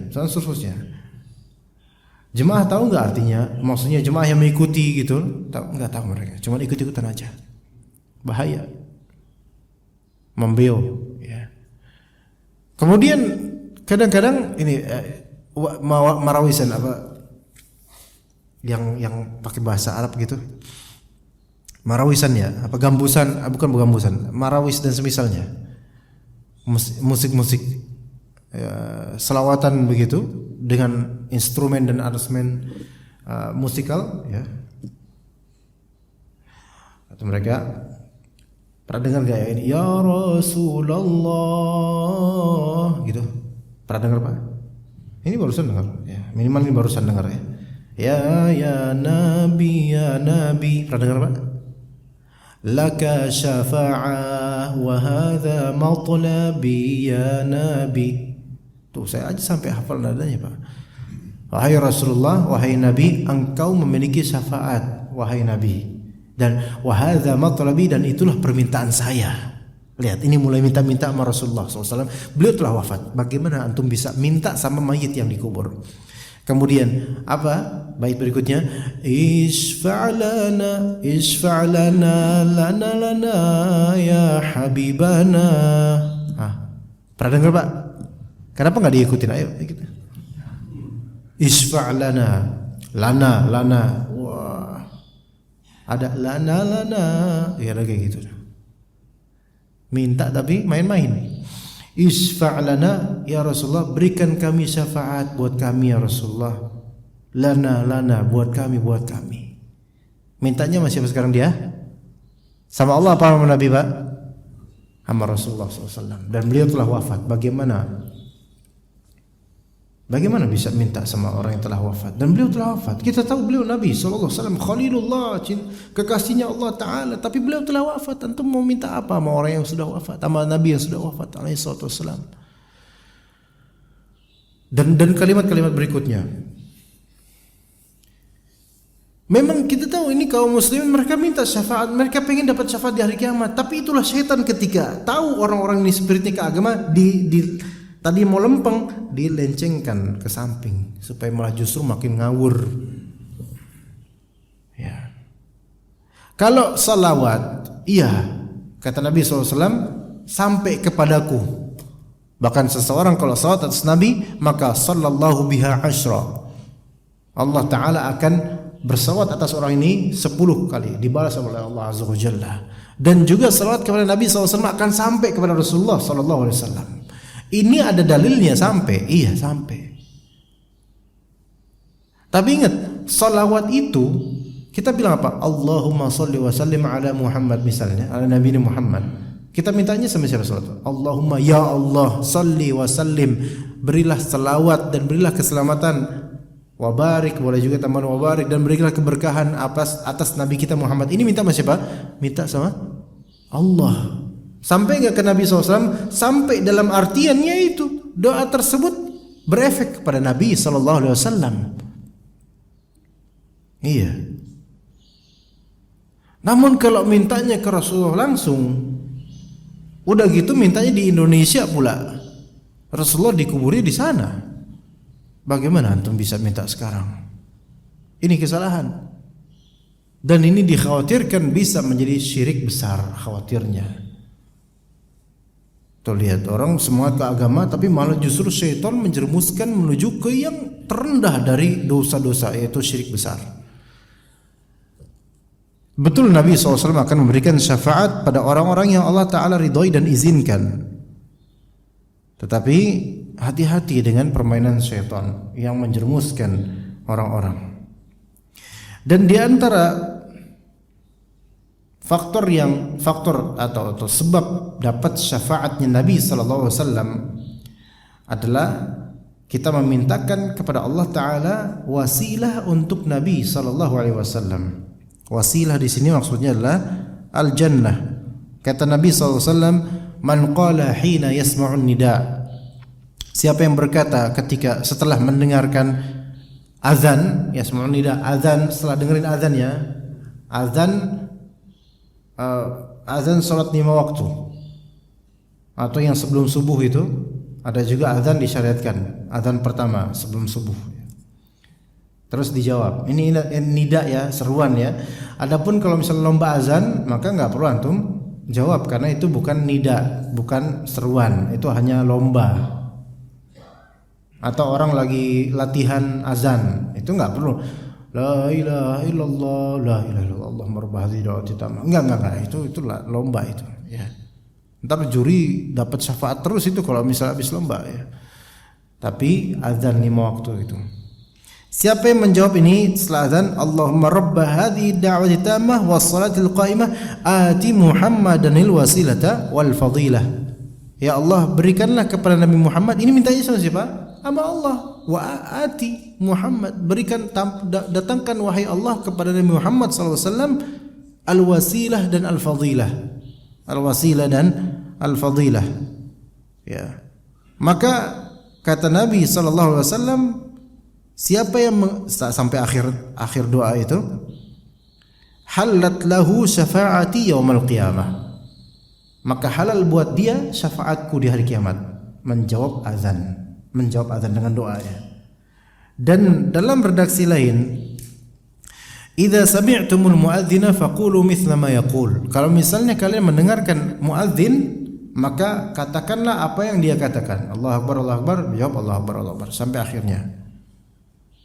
Jemaah tahu nggak artinya? Maksudnya jemaah yang mengikuti gitu? Nggak tahu mereka. Cuma ikut-ikutan aja. Bahaya. Membeo. Ya. Kemudian kadang-kadang ini marawisan apa? Yang pakai bahasa Arab gitu. Marawisan ya? Apa gambusan? Bukan gambusan. Marawis dan semisalnya. Musik-musik. Ya, selawatan begitu dengan instrumen dan aransemen musikal, ya. Atau mereka pernah dengar gak ya ini? Ya Rasulullah, gitu. Pernah dengar Pak? Ini barusan dengar, ya. Minimal ini barusan dengar ya. Ya Nabi, ya Nabi. Pernah dengar Pak? Laka syafa'ah wa hadha matlabi ya Nabi. Tuh saya aja sampai hafal nadanya Pak. Wahai Rasulullah, wahai Nabi, engkau memiliki syafaat, wahai Nabi. Dan wa hadha matlabi, dan itulah permintaan saya. Lihat, ini mulai minta-minta sama Rasulullah SAW. Beliau telah wafat. Bagaimana antum bisa minta sama mayit yang dikubur? Kemudian apa bait berikutnya? Isfa'lana lana ya habibana. Pernah dengar Pak? Kenapa nggak diikutin? Ayo kita. Isfa'lana lana. Wah, ada lana. Ya kayak gitu. Minta tapi main-main. Isfa'lana ya Rasulullah, berikan kami syafaat buat kami ya Rasulullah. Lana buat kami. Mintanya masih sekarang dia? Sama Allah apa sama Nabi Pak? Sama Rasulullah SAW. Dan beliau telah wafat. Bagaimana bisa minta sama orang yang telah wafat? Dan beliau telah wafat. Kita tahu beliau Nabi SAW, Khalilullah, kekasihnya Allah Ta'ala. Tapi beliau telah wafat. Antum mau minta apa sama orang yang sudah wafat? Sama Nabi yang sudah wafat alaihissalam. Dan kalimat-kalimat berikutnya. Memang kita tahu ini kaum muslimin, mereka minta syafaat. Mereka pengen dapat syafaat di hari kiamat. Tapi itulah syaitan ketika tahu orang-orang ini spiritnya ke agama, tadi mau lempeng, dilencengkan ke samping supaya malah justru makin ngawur. Ya. Kalau salawat, iya, kata Nabi SAW, sampai kepadaku. Bahkan seseorang kalau salawat atas Nabi, maka sallallahu biha asyra. Allah Ta'ala akan bersalawat atas orang ini 10 kali, dibalas oleh Allah Azza wa Jalla. Dan juga salawat kepada Nabi SAW akan sampai kepada Rasulullah SAW. Ini ada dalilnya sampai, iya sampai. Tapi ingat, salawat itu kita bilang apa? Allahumma salli wa sallim ala Muhammad, misalnya ala Nabi Muhammad. Kita mintanya sama siapa salawat? Allahumma ya Allah salli wa sallim, berilah salawat dan berilah keselamatan, wa barik, boleh juga tambahan wa barik, dan berilah keberkahan atas Nabi kita Muhammad. Ini minta sama siapa? Minta sama Allah. Sampai enggak ke Nabi SAW? Sampai dalam artiannya itu doa tersebut berefek kepada Nabi SAW. Iya. Namun kalau mintanya ke Rasulullah langsung, udah gitu mintanya di Indonesia pula, Rasulullah dikuburnya di sana. Bagaimana antum bisa minta sekarang? Ini kesalahan. Dan ini dikhawatirkan bisa menjadi syirik besar, khawatirnya. Tuh lihat, orang semua ke agama tapi malah justru syaitan menjerumuskan menuju ke yang terendah dari dosa-dosa, yaitu syirik besar. Betul Nabi SAW akan memberikan syafaat pada orang-orang yang Allah Ta'ala ridhoi dan izinkan. Tetapi hati-hati dengan permainan syaitan yang menjerumuskan orang-orang. Dan di antara faktor atau sebab dapat syafaatnya Nabi sallallahu alaihi wasallam adalah kita memintakan kepada Allah Ta'ala wasilah untuk Nabi sallallahu alaihi wasallam. Wasilah di sini maksudnya adalah al-jannah. Kata Nabi sallallahu alaihi wasallam, "Man qala hina yasma'un nida." Siapa yang berkata ketika setelah mendengarkan azan, yasma'un nida, azan, setelah dengerin azannya, azan salat 5 waktu atau yang sebelum subuh itu, ada juga azan disyariatkan, azan pertama sebelum subuh. Terus dijawab, ini nida ya, seruan ya. Adapun kalau misalnya lomba azan, maka nggak perlu antum jawab karena itu bukan nida, bukan seruan, itu hanya lomba. Atau orang lagi latihan azan, itu nggak perlu la ilaha illallah, la ilaha illallah, Allahumma rabb hadhihi da'wati tammah. Enggak, itu lomba itu ya. Ntar juri dapat syafaat terus itu kalau misalnya habis lomba ya. Tapi azan 5 waktu itu. Siapa yang menjawab ini setelah azan? Allahumma rabba hadhihi da'wati tammah was salatil qa'imah ati Muhammadanil wasilata wal fadilah. Ya Allah, berikanlah kepada Nabi Muhammad. Ini mintanya sama siapa? Sama Allah. Wa ati Muhammad, berikan datangkan wahai Allah kepada Nabi Muhammad sallallahu alaihi wasallam al wasilah dan al fadilah. Al wasilah dan al fadilah. Ya. Maka kata Nabi sallallahu alaihi wasallam, siapa yang sampai akhir doa itu, halat lahu syafaati yaumal qiyamah, maka halal buat dia syafaatku di hari kiamat. Menjawab azan dengan doanya. Dan dalam redaksi lain, idza sami'tumul muadzina faqulu mithla ma yaqul. Kalau misalnya kalian mendengarkan muadzin, maka katakanlah apa yang dia katakan. Allahu akbar, Allahu akbar, jawab Allahu akbar, Allahu akbar sampai akhirnya.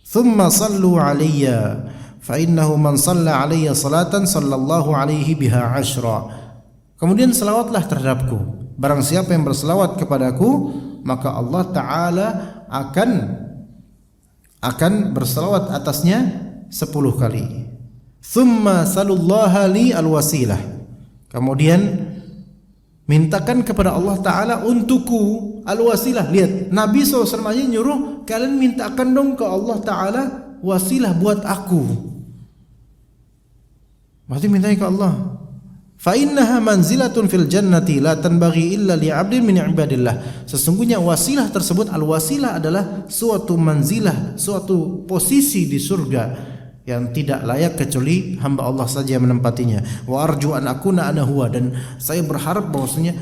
Thumma sallu alayya fa innahu man shalla alayya salatan sallallahu alaihi biha asyra. Kemudian selawatlah terhadapku. Barang siapa yang berselawat kepadaku, maka Allah Ta'ala akan berselawat atasnya 10 kali. Thumma salullaha li alwasilah. Kemudian mintakan kepada Allah Ta'ala untukku alwasilah. Lihat, Nabi SAW aja nyuruh kalian mintakan dong ke Allah Ta'ala wasilah buat aku. Berarti mintanya ke Allah. Fa innaha manzilatun fil jannati la tanbaghi illa li 'abdin min ibadillah. Sesungguhnya wasilah tersebut, al-wasilah adalah suatu manzilah, suatu posisi di surga yang tidak layak kecuali hamba Allah saja yang menempatinya. Wa arju an akuna ana huwa, dan saya berharap bahwasanya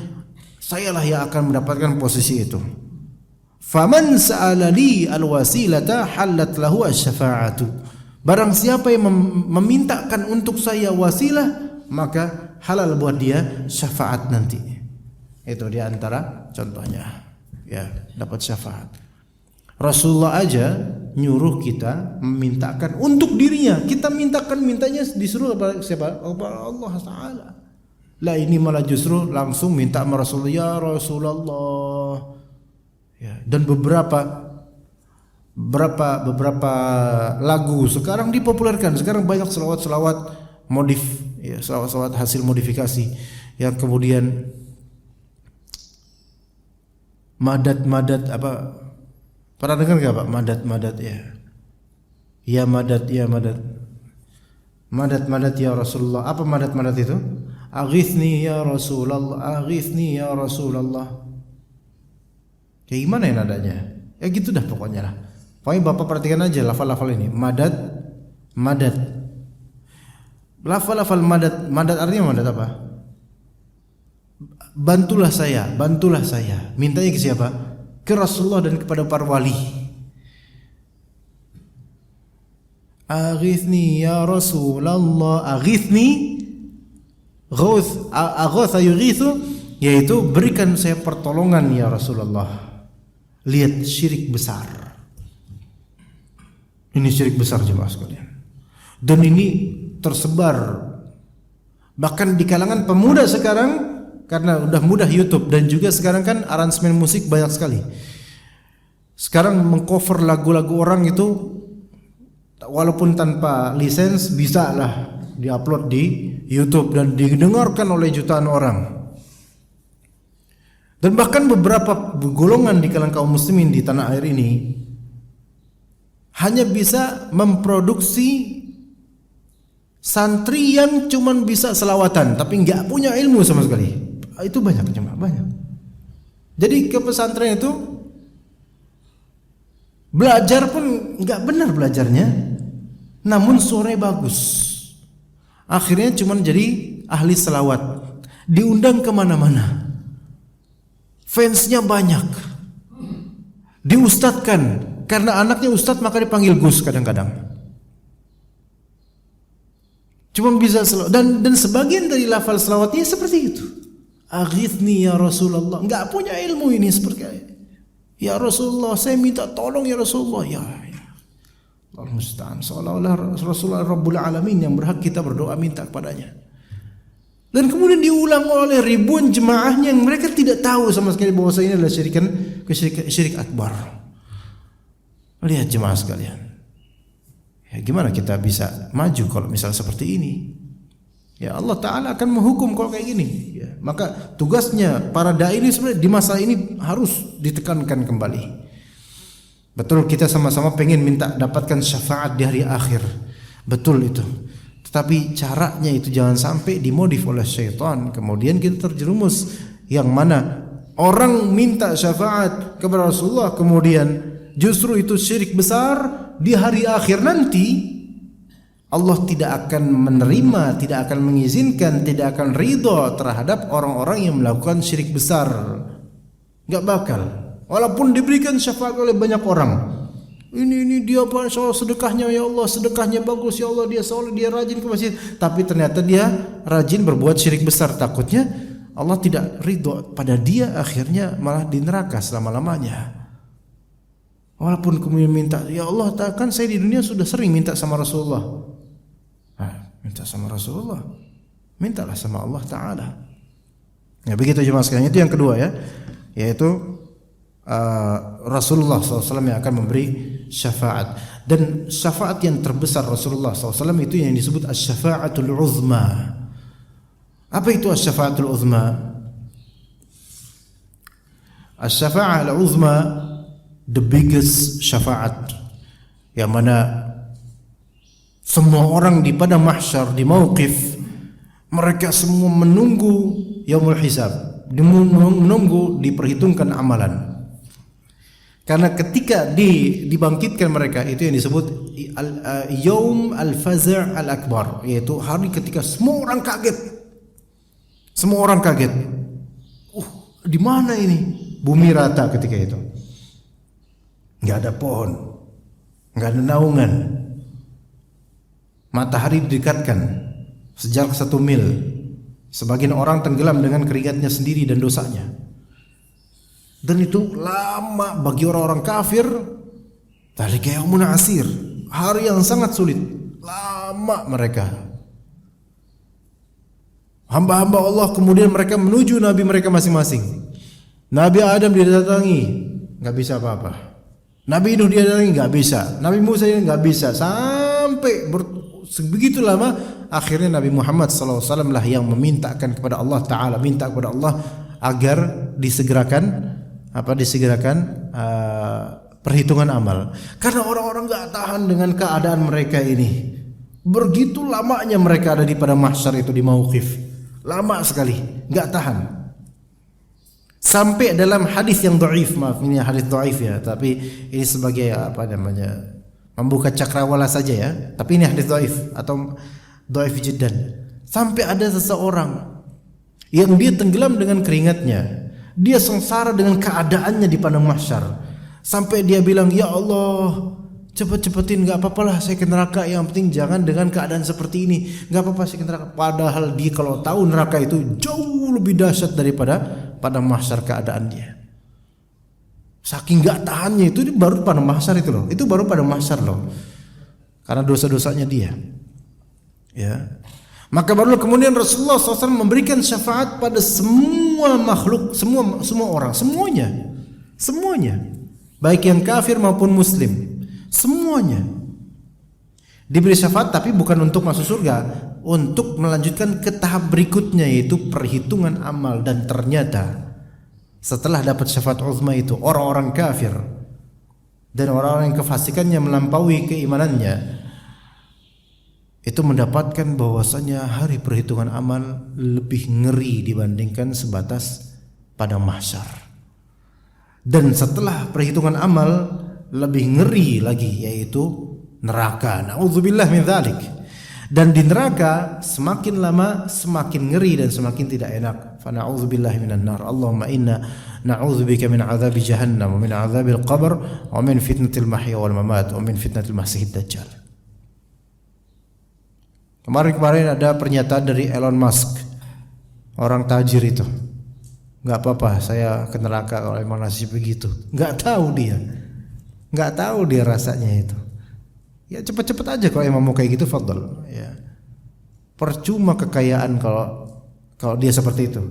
sayalah yang akan mendapatkan posisi itu. Faman sa'ala li al-wasilata halat lahu asy-syafa'atu. Barang siapa yang memintakan untuk saya wasilah, maka halal buat dia syafaat nanti. Itu di antara contohnya. Ya, dapat syafaat. Rasulullah aja nyuruh kita memintakan untuk dirinya. Kita mintanya disuruh kepada siapa? Allah Ta'ala. Lah ini malah justru langsung minta sama Rasulullah, ya Rasulullah. Ya, dan beberapa lagu sekarang dipopulerkan. Sekarang banyak selawat-selawat selawat hasil modifikasi yang kemudian madat apa, pernah dengar nggak Pak? Madat ya madat ya Rasulullah. Apa madat itu? Aghithni ya Rasulullah, aghithni ya Rasulullah. Kayak gimana ya nadanya? Ya gitu dah pokoknya lah. Pokoknya Bapak perhatikan aja lafal-lafal ini. Madat. Lafal madat artinya madat apa? Bantulah saya. Mintanya ke siapa? Ke Rasulullah dan kepada para wali. Aghithni ya Rasulullah, aghithni. Aghatha yughithu, yaitu berikan saya pertolongan ya Rasulullah. Lihat syirik besar. Ini syirik besar jemaah sekalian. Dan ini tersebar bahkan di kalangan pemuda sekarang, karena udah mudah YouTube, dan juga sekarang kan aransemen musik banyak sekali. Sekarang mengcover lagu-lagu orang itu walaupun tanpa lisens bisa lah diupload di YouTube dan didengarkan oleh jutaan orang. Dan bahkan beberapa golongan di kalangan kaum muslimin di tanah air ini hanya bisa memproduksi santri yang cuman bisa selawatan tapi nggak punya ilmu sama sekali. Itu banyak. Jadi ke pesantren itu belajar pun nggak benar belajarnya, namun suaranya bagus. Akhirnya cuman jadi ahli selawat, diundang kemana-mana, fansnya banyak, diustadkan karena anaknya ustadz maka dipanggil Gus kadang-kadang. Cuma bisa selawat, dan sebagian dari lafal selawatnya seperti itu. Aghithni ya Rasulullah, enggak punya ilmu ini seperti ya Rasulullah, saya minta tolong ya Rasulullah. Ya Allah musta'an, seolah-olah Rasulullah Rabbul Alamin yang berhak kita berdoa minta kepadanya. Dan kemudian diulang oleh ribuan jemaahnya yang mereka tidak tahu sama sekali bahwa ini adalah syirik akbar. Lihat jemaah sekalian. Ya, gimana kita bisa maju kalau misal seperti ini? Ya Allah Ta'ala akan menghukum kalau kayak gini. Ya, maka tugasnya para dai ini sebenarnya di masa ini harus ditekankan kembali. Betul kita sama-sama pengen minta dapatkan syafaat di hari akhir. Betul itu. Tetapi caranya itu jangan sampai dimodif oleh syaitan. Kemudian kita terjerumus yang mana orang minta syafaat kepada Rasulullah, kemudian justru itu syirik besar. Di hari akhir nanti Allah tidak akan menerima, tidak akan mengizinkan, tidak akan ridho terhadap orang-orang yang melakukan syirik besar. Enggak bakal. Walaupun diberikan syafaat oleh banyak orang. Ini dia apa, sedekahnya ya Allah, sedekahnya bagus ya Allah, dia soleh, dia rajin ke masjid. Tapi ternyata dia rajin berbuat syirik besar. Takutnya Allah tidak ridho pada dia, akhirnya malah di neraka selama-lamanya. Walaupun kemudian minta, ya Allah, kan saya di dunia sudah sering minta sama Rasulullah. Minta sama Rasulullah, mintalah sama Allah Ta'ala. Ya begitu jemaah sekalian. Itu yang kedua ya, yaitu Rasulullah SAW yang akan memberi syafaat. Dan syafaat yang terbesar Rasulullah SAW itu yang disebut as-syafa'atul uzma. Apa itu as-syafa'atul uzma? As-syafa'atul uzma, the biggest syafaat, yang mana semua orang di padang mahsyar, di mauqif, mereka semua menunggu yaumul hisab, menunggu diperhitungkan amalan. Karena ketika dibangkitkan mereka, itu yang disebut yaum al-faza' al-akbar, yaitu hari ketika semua orang kaget. Semua orang kaget. Di mana ini? Bumi rata ketika itu. Nggak ada pohon, nggak ada naungan. Matahari didekatkan sejarak 1 mil. Sebagian orang tenggelam dengan keringatnya sendiri dan dosanya. Dan itu lama bagi orang-orang kafir. Dzalika yaumun asir, hari yang sangat sulit. Lama mereka. Hamba-hamba Allah kemudian mereka menuju nabi mereka masing-masing. Nabi Adam didatangi, nggak bisa apa-apa. Nabi Nuh dia nggak bisa, Nabi Musa nggak bisa, sampai begitu lama akhirnya Nabi Muhammad SAW lah yang memintakan kepada Allah Ta'ala, minta kepada Allah agar disegerakan perhitungan amal. Karena orang-orang nggak tahan dengan keadaan mereka ini. Begitu lamanya mereka ada di padang mahsyar itu, di mauqif, lama sekali, nggak tahan. Sampai dalam hadis yang dhaif, maaf ini hadis dhaif ya, tapi ini sebagai membuka cakrawala saja ya. Tapi ini hadis dhaif atau dhaif jiddan. Sampai ada seseorang yang dia tenggelam dengan keringatnya, dia sengsara dengan keadaannya di padang mahsyar. Sampai dia bilang, ya Allah, cepet-cepetin, nggak apa-apalah saya ke neraka, yang penting jangan dengan keadaan seperti ini, nggak apa-apa saya ke neraka. Padahal dia kalau tahu neraka itu jauh lebih dahsyat daripada padang mahsyar keadaan dia. Saking nggak tahannya itu baru padang mahsyar itu loh, itu baru padang mahsyar loh, karena dosa-dosanya dia. Ya, maka baru kemudian Rasulullah SAW memberikan syafaat pada semua makhluk, semua orang, semuanya, baik yang kafir maupun muslim. Semuanya diberi syafaat, tapi bukan untuk masuk surga, untuk melanjutkan ke tahap berikutnya, yaitu perhitungan amal. Dan ternyata setelah dapat syafaat uzma itu, orang-orang kafir dan orang-orang yang kefasikannya melampaui keimanannya itu mendapatkan bahwasanya hari perhitungan amal lebih ngeri dibandingkan sebatas padang mahsyar. Dan setelah perhitungan amal lebih ngeri lagi, yaitu neraka. Na'udzubillah min dzalik. Dan di neraka semakin lama semakin ngeri dan semakin tidak enak. Fa na'udzubillahi minan nar. Allahumma inna na'udzubika min adzabi jahannam wa min adzabil qabr wa min fitnatil mahya wal mamat wa min fitnatil masiihid dajjal. Kemarin ada pernyataan dari Elon Musk, orang tajir itu. Enggak apa-apa saya ke neraka kalau emang nasib begitu. Enggak tahu dia rasanya itu. Ya cepet-cepet aja kalau emang mau kayak gitu, fadl. Ya. Percuma kekayaan kalau dia seperti itu.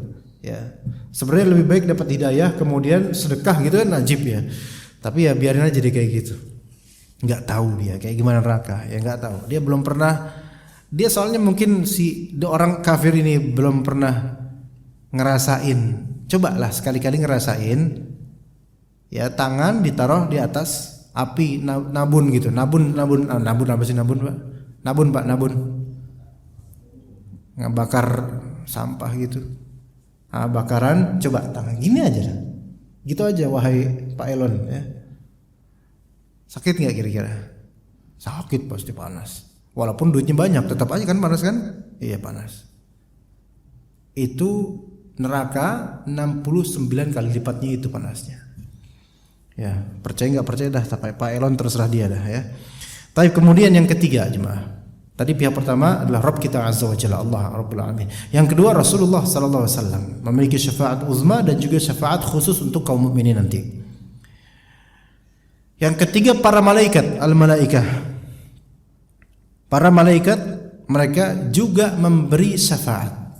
Ya. Sebenarnya lebih baik dapat hidayah kemudian sedekah gitu kan, najib ya. Tapi ya biarin aja dia kayak gitu. nggak tahu dia kayak gimana neraka, ya nggak tahu. Dia belum pernah, dia soalnya mungkin orang kafir ini belum pernah ngerasain. Cobalah sekali-kali ngerasain, ya tangan ditaruh di atas api, nabun gitu, nabun apa sih nabun Pak? Nabun ngebakar sampah gitu. Bakaran, coba tangan gini aja dah. Gitu aja wahai Pak Elon ya. Sakit nggak kira-kira? Sakit, pasti panas. Walaupun duitnya banyak tetap aja kan panas kan? Iya panas. Itu neraka 69 kali lipatnya itu panasnya. Ya, percaya nggak percaya dah, sampai Pak Elon terserah dia dah ya. Tapi kemudian yang ketiga jemaah. Tadi pihak pertama adalah Rabb kita Azza wa Jalla, Allah Rabbul Alamin. Yang kedua Rasulullah sallallahu alaihi wasallam memiliki syafaat uzma dan juga syafaat khusus untuk kaum mukminin nanti. Yang ketiga para malaikat, al-malaikah. Para malaikat mereka juga memberi syafaat.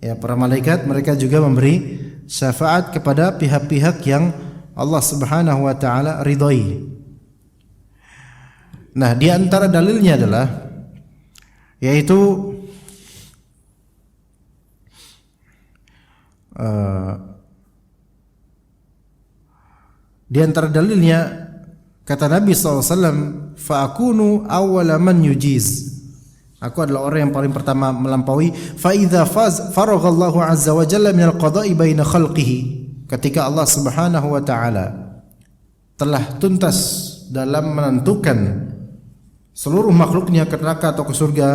Ya, para malaikat mereka juga memberi syafaat kepada pihak-pihak yang Allah Subhanahu wa taala ridhai. Nah, di antara dalilnya adalah yaitu di antara dalilnya kata Nabi SAW, fa'akunu awwala man yujiz. Aku adalah orang yang paling pertama melampaui. Fa idza faraghallahu azza wa jalla minal qada'i baina khalqihi. Ketika Allah Subhanahu wa taala telah tuntas dalam menentukan seluruh makhluknya ke neraka atau ke surga,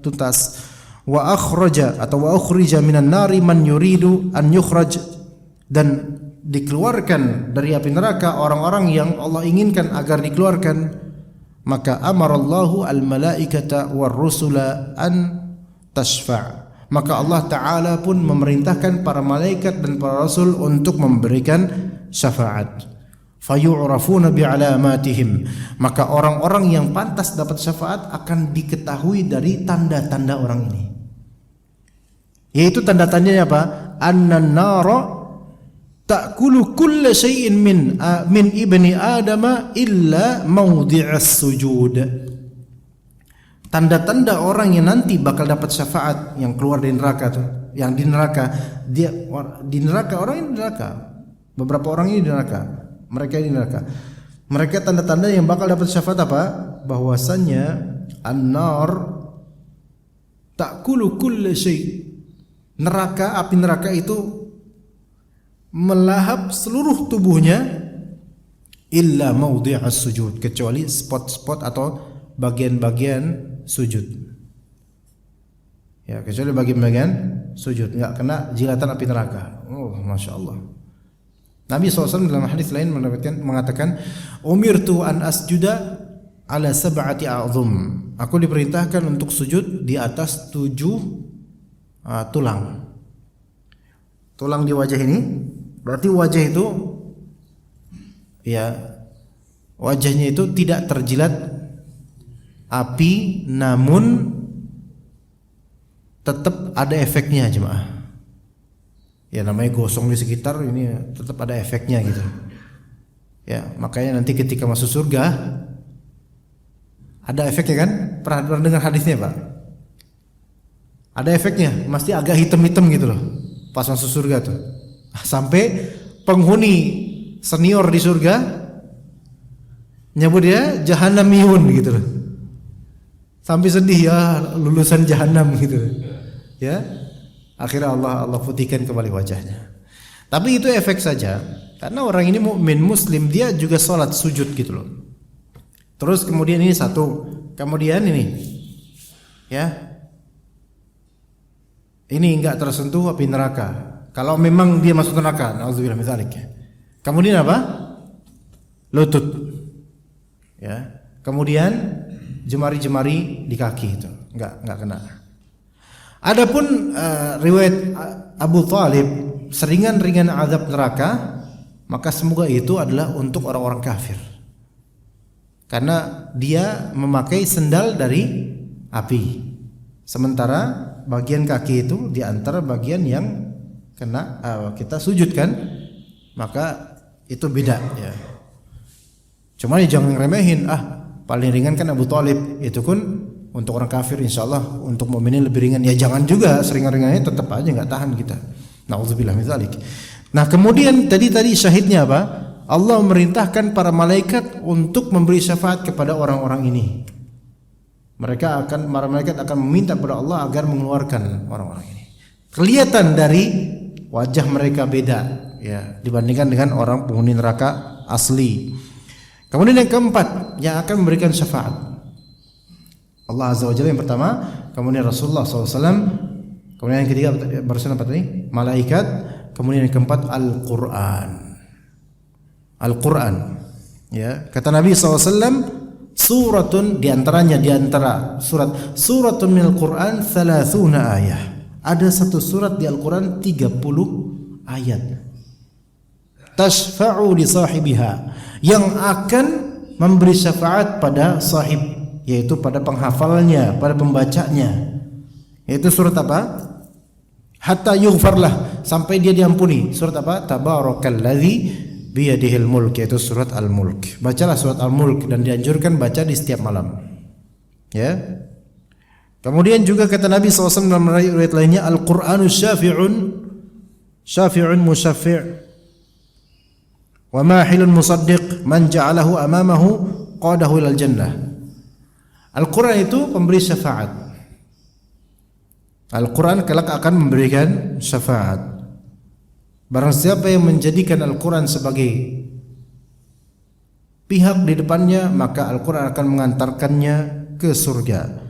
tuntas. Wa akhrija minan nari man yuridu an yukhraj, dan dikeluarkan dari api neraka orang-orang yang Allah inginkan agar dikeluarkan. Maka amarallahu al-malaikata war rusula an tashfa'. Maka Allah Ta'ala pun memerintahkan para malaikat dan para rasul untuk memberikan syafaat. Fayu'rafuna bi'alamatihim. Maka orang-orang yang pantas dapat syafaat akan diketahui dari tanda-tanda orang ini. Yaitu tanda-tandanya apa? Annan nara ta'kulu kulla syai'in min ibni adama illa mawdi'as sujud. Tanda-tanda orang yang nanti bakal dapat syafaat yang keluar dari neraka tuh, yang di neraka, dia di neraka, orang ini di neraka. Beberapa orang ini di neraka. Mereka di neraka. Mereka tanda-tanda yang bakal dapat syafaat apa? Bahwasannya an-nar ta'kulu kulla syai'. Neraka, api neraka itu melahap seluruh tubuhnya illa mawdi'as sujud, kecuali spot-spot atau bagian-bagian sujud. Ya, kecuali bagian-bagian sujud, enggak kena jilatan api neraka. Oh, Masya Allah. Nabi SAW dalam hadis lain mengatakan, umirtu an asjuda ala sab'ati a'zum. Aku diperintahkan untuk sujud di atas 7 tulang. Tulang di wajah ini, berarti wajah itu, ya, wajahnya itu tidak terjilat api, namun tetap ada efeknya jemaah. Ya, namanya gosong di sekitar ini tetap ada efeknya gitu. Ya, makanya nanti ketika masuk surga ada efeknya kan? Pernah dengar hadisnya Pak? Ada efeknya, mesti agak hitam-hitam gitu loh pas masuk surga tuh. Sampai penghuni senior di surga nyebut dia jahannamiyun gitu loh. Sampai sedih, ya lulusan jahanam gitu. Ya. Akhirnya Allah putihkan kembali wajahnya. Tapi itu efek saja, karena orang ini mukmin muslim, dia juga sholat sujud gitu loh. Terus kemudian ini satu, kemudian ini, ya, ini enggak tersentuh api neraka. Kalau memang dia masuk neraka, nauzubillah min dzalik. Kemudian apa? Lutut, ya. Kemudian jemari-jemari di kaki itu, enggak kena. Adapun riwayat Abu Thalib seringan-ringan azab neraka, maka semoga itu adalah untuk orang-orang kafir. Karena dia memakai sendal dari api. Sementara bagian kaki itu di antara bagian yang kena kita sujud kan, maka itu beda ya. Cuma jangan remehin, paling ringan kan Abu Thalib, itu pun untuk orang kafir insyaallah, untuk mukminin lebih ringan. Ya jangan juga seringan-ringannya, tetap aja nggak tahan kita. Nauzubillah min dzalik. Nah, kemudian tadi syahidnya apa? Allah memerintahkan para malaikat untuk memberi syafaat kepada orang-orang ini. Para malaikat akan meminta kepada Allah agar mengeluarkan orang-orang ini. Kelihatan dari wajah mereka beda ya dibandingkan dengan orang penghuni neraka asli. Kemudian yang keempat yang akan memberikan syafaat Allah Azza wa Jalla yang pertama, kemudian Rasulullah SAW, kemudian yang ketiga barusan apa tadi? Malaikat, kemudian yang keempat Al-Quran. Al-Quran ya, kata Nabi SAW, suratun suratun minal Quran 30 ayat. Ada satu surat di Al-Quran 30 ayat. Tashfa'u li sahibiha, yang akan memberi syafaat pada sahib, yaitu pada penghafalnya, pada pembacanya. Yaitu surat apa? Hatta yughfarlah, sampai dia diampuni. Surat apa? Tabarakalladzi biyadihil mulk, yaitu surat Al-Mulk. Bacalah surat Al-Mulk dan dianjurkan baca di setiap malam. Ya. Kemudian juga kata Nabi SAW dalam riwayat lainnya, Al-Qur'anu syafi'un musaffi' wa mahilun musaddiq man ja'alahu amamahu qadahu ilal jannah. Al-Quran itu pemberi syafaat. Al-Quran kelak akan memberikan syafaat. Barang siapa yang menjadikan Al-Quran sebagai pihak di depannya, maka Al-Quran akan mengantarkannya ke surga.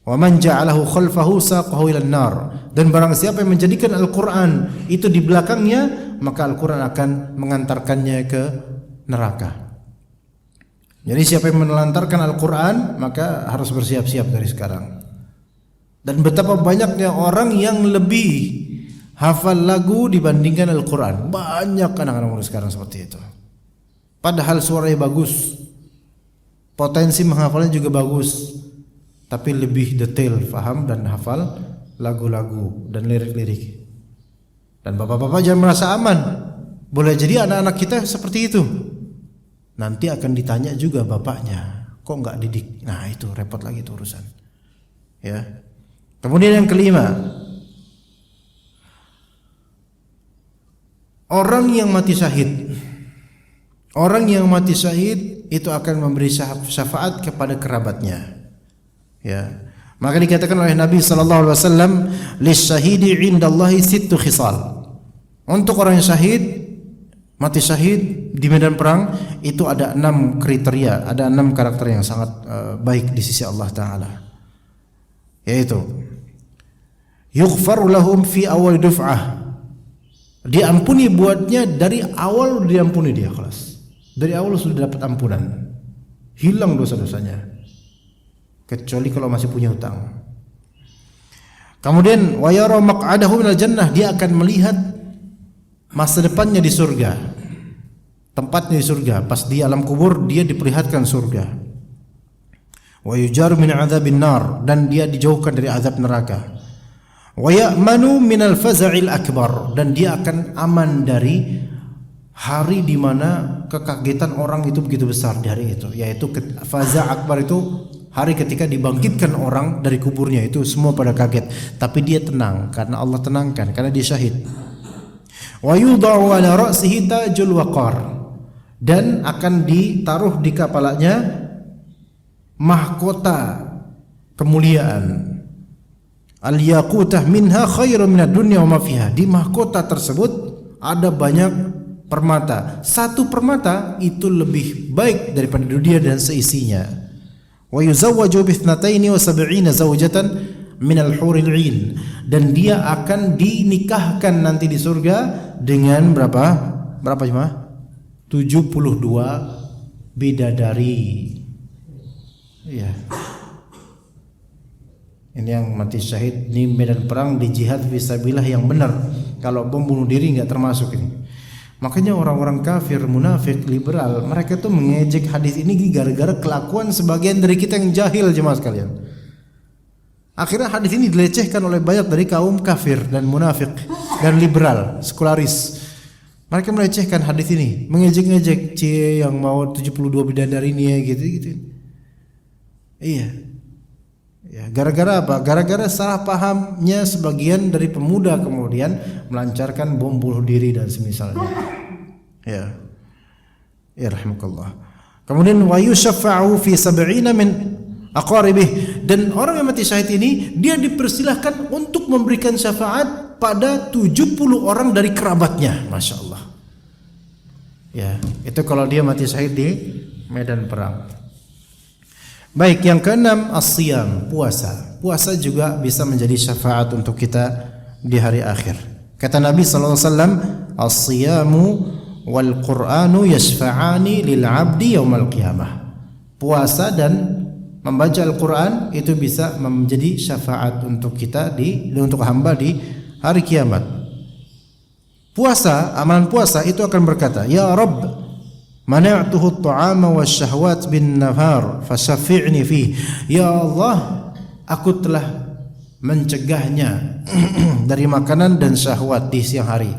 Wa man ja'alahu khalfahu saqahu ilan nar. Dan barang siapa yang menjadikan Al-Quran itu di belakangnya, maka Al-Quran akan mengantarkannya ke neraka. Jadi siapa yang menelantarkan Al-Quran, maka harus bersiap-siap dari sekarang. Dan betapa banyaknya orang yang lebih hafal lagu dibandingkan Al-Quran. Banyak anak-anak muda sekarang seperti itu. Padahal suaranya bagus, potensi menghafalnya juga bagus, tapi lebih detail faham dan hafal lagu-lagu dan lirik-lirik. Dan bapak-bapak jangan merasa aman. Boleh jadi anak-anak kita seperti itu. Nanti akan ditanya juga bapaknya, kok nggak didik? Nah itu repot lagi itu urusan. Ya. Kemudian yang kelima, orang yang mati syahid. Orang yang mati syahid itu akan memberi syafaat kepada kerabatnya. Ya. Maka dikatakan oleh Nabi sallallahu alaihi wasallam, "Lisyahidi 'indallahi sittu khisal." Untuk orang yang syahid, mati syahid di medan perang itu ada 6 kriteria, ada 6 karakter yang sangat baik di sisi Allah Ta'ala. Yaitu yughfaru lahum fi awal duf'ah, diampuni buatnya dari awal, diampuni dia kelas. Dari awal sudah dapat ampunan, hilang dosa-dosanya, kecuali kalau masih punya hutang. Kemudian wa yara maq'adahu minal jannah, dia akan melihat masa depannya di surga, tempatnya di surga. Pas di alam kubur dia diperlihatkan surga. Wa yujaru min adzabin nar, dan dia dijauhkan dari azab neraka. Wa ya'manu minal faza'il akbar, dan dia akan aman dari hari di mana kekagetan orang itu begitu besar di hari itu, yaitu faza' akbar itu hari ketika dibangkitkan orang dari kuburnya, itu semua pada kaget, tapi dia tenang karena Allah tenangkan, karena dia syahid. Wa yudha'u ala ra'sihi tajul waqar, dan akan ditaruh di kepalanya mahkota kemuliaan. Al-yaqutah minha khairun minad dunya wa ma fiha. Di mahkota tersebut ada banyak permata. Satu permata itu lebih baik daripada dunia dan seisinya. Wa yuzawwaju bi 72 zawjatan minal huril 'ain, dan dia akan dinikahkan nanti di surga dengan berapa cuma? 72 bidadari. Iya. Ini yang mati syahid di medan perang, di jihad fisabilillah yang benar. Kalau bom bunuh diri enggak termasuk ini. Makanya orang-orang kafir, munafik, liberal, mereka tuh mengejek hadis ini gara-gara kelakuan sebagian dari kita yang jahil, jemaah sekalian. Akhirnya hadis ini dilecehkan oleh banyak dari kaum kafir dan munafik dan liberal, sekularis. Mereka melecehkan hadis ini, mengejek-ngejek, yang mau 72 bidadari ini ya gitu. Iya. Ya, gara-gara apa? Gara-gara salah pahamnya sebagian dari pemuda kemudian melancarkan bom bunuh diri dan semisalnya. Ya. Ya rahimakallah. Kemudian wa yushafa'u fi 70 min aqaribih, dan orang yang mati syahid ini dia dipersilahkan untuk memberikan syafaat pada 70 orang dari kerabatnya. Masya Allah. Ya, itu kalau dia mati syahid di medan perang. Baik, yang keenam as-siyam, puasa. Puasa juga bisa menjadi syafaat untuk kita di hari akhir. Kata Nabi sallallahu alaihi wasallam, as-siyamu wal Qur'anu yashfa'ani lil 'abdi yaumal qiyamah. Puasa dan membaca Al-Qur'an itu bisa menjadi syafaat untuk kita untuk hamba di hari kiamat. Puasa, amalan puasa itu akan berkata, ya Rabb, mana'tuhu at-ta'ama wasyahawat bin nahar fasyafi'ni fi. Ya Allah, aku telah mencegahnya dari makanan dan syahwat di siang hari.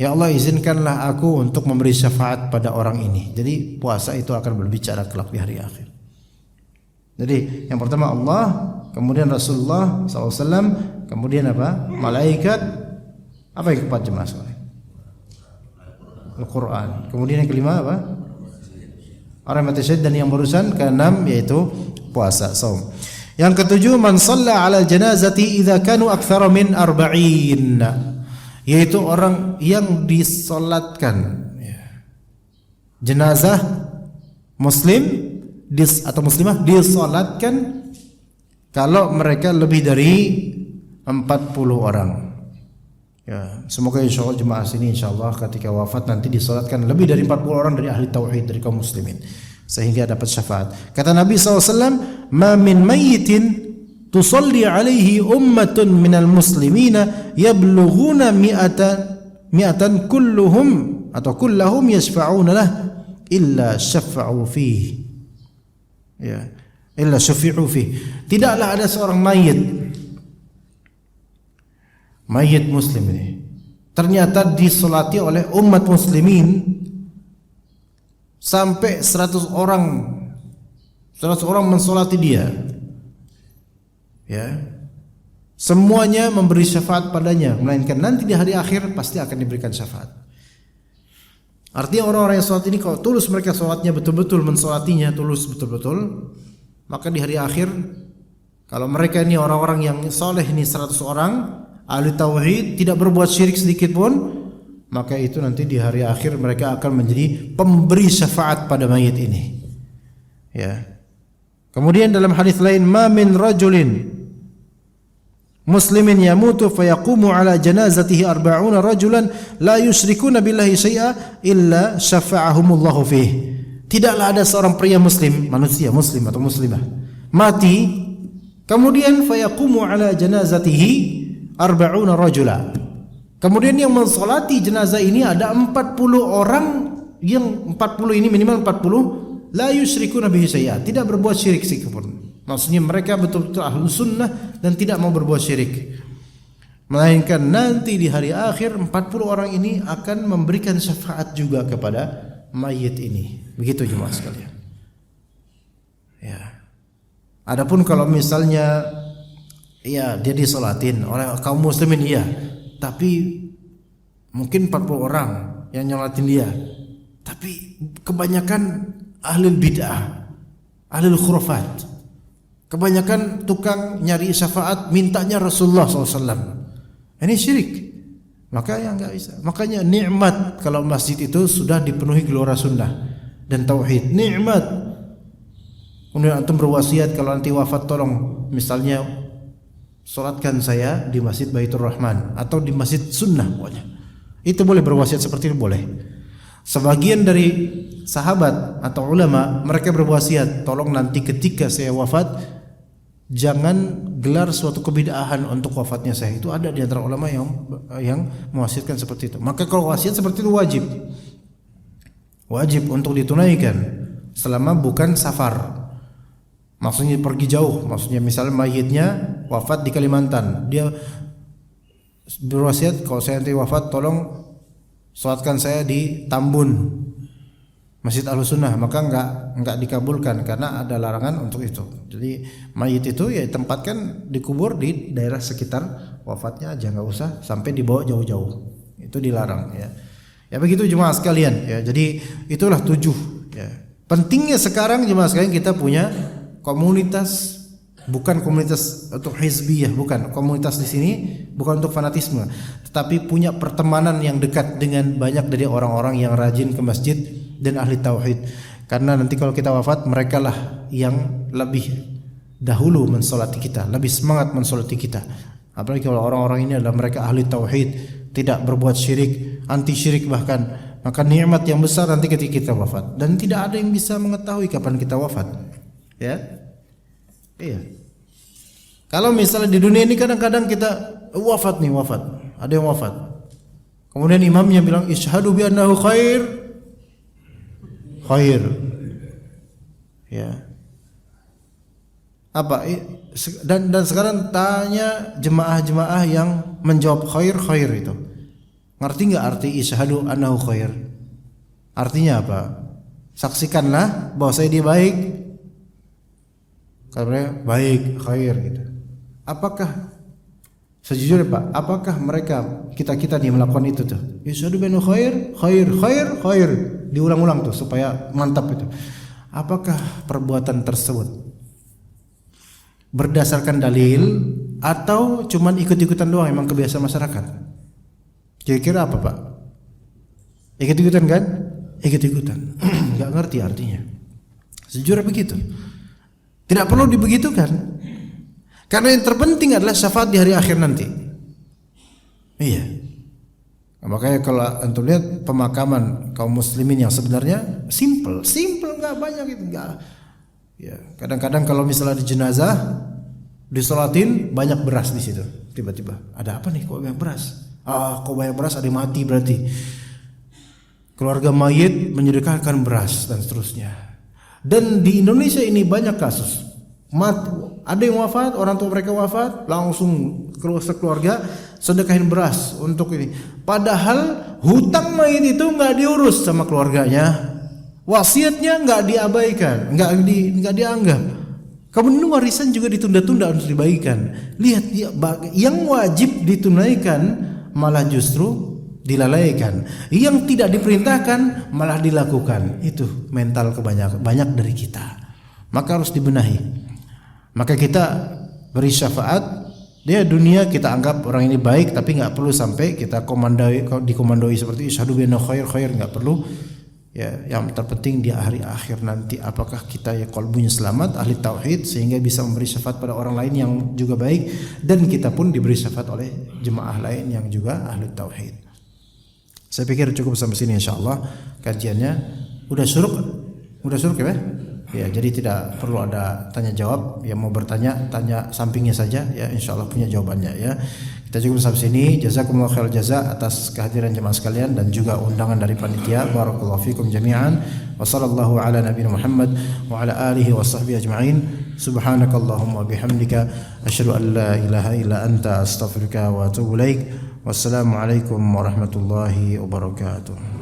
Ya Allah, izinkanlah aku untuk memberi syafaat pada orang ini. Jadi puasa itu akan berbicara kelak di hari akhir. Jadi yang pertama Allah, kemudian Rasulullah SAW, kemudian apa? Malaikat. Apa yang keempat jemaah sekalian? Al-Quran. Kemudian yang kelima apa? Orang mati syahid, dan yang barusan keenam yaitu puasa, saum. Yang ketujuh, man shalla 'ala janazati idza kanu aktsara min 40, yaitu orang yang disolatkan jenazah muslim atau muslimah disolatkan kalau mereka lebih dari 40 orang. Ya, semoga insyaallah jemaah sini insyaallah ketika wafat nanti disolatkan lebih dari 40 orang dari ahli tauhid, dari kaum muslimin, sehingga dapat syafaat. Kata Nabi SAW, ma min mayyitin tusalli alaihi ummatun minal muslimina yablughuna mi'atan kulluhum atau kullahum yashfa'una lah illa syafa'u fihi. Ya, illa syafi'u fihi. Tidaklah ada seorang mayit muslim ini ternyata disolati oleh umat muslimin sampai 100 orang mensolati dia. Ya. Semuanya memberi syafaat padanya, melainkan nanti di hari akhir pasti akan diberikan syafaat. Artinya orang-orang yang sholat ini kalau tulus mereka sholatnya betul-betul, mensolatinya tulus betul-betul, maka di hari akhir kalau mereka ini orang-orang yang soleh ini 100 orang ahli tauhid, tidak berbuat syirik sedikit pun, maka itu nanti di hari akhir mereka akan menjadi pemberi syafaat pada mayit ini. Ya. Kemudian dalam hadis lain, ma min rajulin muslimin yamutu fayaqumu ala janazatihi 40 rajulan la yusyrikuna billahi syai'a illa syafa'ahumullahu fih. Tidaklah ada seorang pria muslim, manusia muslim atau muslimah mati, kemudian fayaqumu ala janazatihi 40 rajula. Kemudian yang mensolati jenazah ini ada 40 orang, yang 40 ini minimal 40 la yusyrikuna bihi syai'a, tidak berbuat syirik sedikitpun. Maksudnya mereka betul-betul ahlu sunnah dan tidak mau berbuat syirik. Melainkan nanti di hari akhir 40 orang ini akan memberikan syafaat juga kepada mayit ini. Begitu jemaah sekalian. Ya. Adapun kalau misalnya ya dia disolatin oleh kaum muslimin, iya, tapi mungkin 40 orang yang nyolatin dia, tapi kebanyakan ahli bid'ah, ahli khurafat, kebanyakan tukang nyari syafaat mintanya Rasulullah SAW. Ini syirik, maka ya nggak bisa. Makanya nikmat kalau masjid itu sudah dipenuhi gelora sunnah dan tauhid, nikmat. Kemudian antum berwasiat kalau nanti wafat, tolong misalnya solatkan saya di Masjid Baitur Rahman atau di Masjid Sunnah, pokoknya itu boleh berwasiat seperti itu, boleh. Sebagian dari sahabat atau ulama mereka berwasiat, tolong nanti ketika saya wafat jangan gelar suatu kebid'ahan untuk wafatnya saya. Itu ada di antara ulama yang mewasiatkan seperti itu. Maka kalau wasiat seperti itu wajib untuk ditunaikan selama bukan safar. Maksudnya pergi jauh, maksudnya misalnya mayitnya wafat di Kalimantan, dia berwasiat kalau saya nanti wafat tolong sholatkan saya di Tambun Masjid Ahlussunnah, maka enggak dikabulkan karena ada larangan untuk itu. Jadi mayit itu ya tempatkan dikubur di daerah sekitar wafatnya aja, enggak usah sampai dibawa jauh-jauh. Itu dilarang ya. Ya begitu jemaah sekalian ya. Jadi itulah 7 ya. Pentingnya sekarang jemaah sekalian kita punya komunitas, bukan komunitas untuk hizbiyah, bukan. Komunitas di sini bukan untuk fanatisme, tetapi punya pertemanan yang dekat dengan banyak dari orang-orang yang rajin ke masjid dan ahli tauhid. Karena nanti kalau kita wafat, mereka lah yang lebih dahulu mensolati kita, lebih semangat mensolati kita. Apalagi kalau orang-orang ini adalah mereka ahli tauhid, tidak berbuat syirik, anti syirik bahkan, maka nikmat yang besar nanti ketika kita wafat. Dan tidak ada yang bisa mengetahui kapan kita wafat. Ya, iya. Kalau misalnya di dunia ini kadang-kadang kita wafat, ada yang wafat. Kemudian imamnya bilang isyhadu bi annahu khair. Ya. Apa? Dan sekarang tanya jemaah-jemaah yang menjawab khair itu. Ngerti enggak arti isyhadu annahu khair? Artinya apa? Saksikanlah bahwa saya dia baik. Karena baik, khair gitu. Apakah sejujurnya Pak, apakah mereka kita nih melakukan itu tuh? Isyhadu bi annahu khair. Diulang-ulang tuh supaya mantap itu. Apakah perbuatan tersebut berdasarkan dalil atau cuman ikut-ikutan doang, emang kebiasaan masyarakat? Kira-kira apa Pak? Ikut-ikutan kan? Ikut-ikutan. Enggak ngerti artinya. Sejujurnya begitu. Tidak perlu dibegitukan. Karena yang terpenting adalah syafaat di hari akhir nanti. Iya. Nah, makanya kalau antum lihat pemakaman kaum muslimin yang sebenarnya simple enggak banyak itu, enggak. Ya, kadang-kadang kalau misalnya di jenazah disolatin banyak beras di situ. Tiba-tiba, ada apa nih kok banyak beras? Kok banyak beras, ada yang mati berarti. Keluarga mayit menyedekahkan beras dan seterusnya. Dan di Indonesia ini banyak kasus. Ada yang wafat, orang tua mereka wafat, langsung keluarga sedekahin beras untuk ini. Padahal hutang mayit itu nggak diurus sama keluarganya, wasiatnya nggak diabaikan, nggak dianggap. Kemudian warisan juga ditunda-tunda untuk dibagikan. Lihat yang wajib ditunaikan malah justru dilalaikan, yang tidak diperintahkan malah dilakukan. Itu mental banyak dari kita. Maka harus dibenahi. Maka kita beri syafaat. Dia dunia kita anggap orang ini baik, tapi nggak perlu sampai kita dikomandoi seperti isyhadu bi annahu khair, nggak perlu. Ya, yang terpenting di hari akhir nanti apakah kita ya qalbunya selamat, ahli tauhid, sehingga bisa memberi syafaat pada orang lain yang juga baik, dan kita pun diberi syafaat oleh jemaah lain yang juga ahli tauhid. Saya pikir cukup sampai sini insyaallah kajiannya. Udah suruk ya? Ya, jadi tidak perlu ada tanya jawab. Yang mau bertanya, tanya sampingnya saja ya, insyaallah punya jawabannya ya. Kita cukup sampai sini. Jazakumullah khair jaza atas kehadiran jemaah sekalian dan juga undangan dari panitia. Barakallahu fikum jami'an. Wa sallallahu ala nabiyina Muhammad wa ala alihi wa sahbihi ajma'in. Subhanakallahumma bihamdika asyhadu an la ilaha illa anta astaghfiruka wa atubu ilaik. Wassalamu alaikum warahmatullahi wabarakatuh.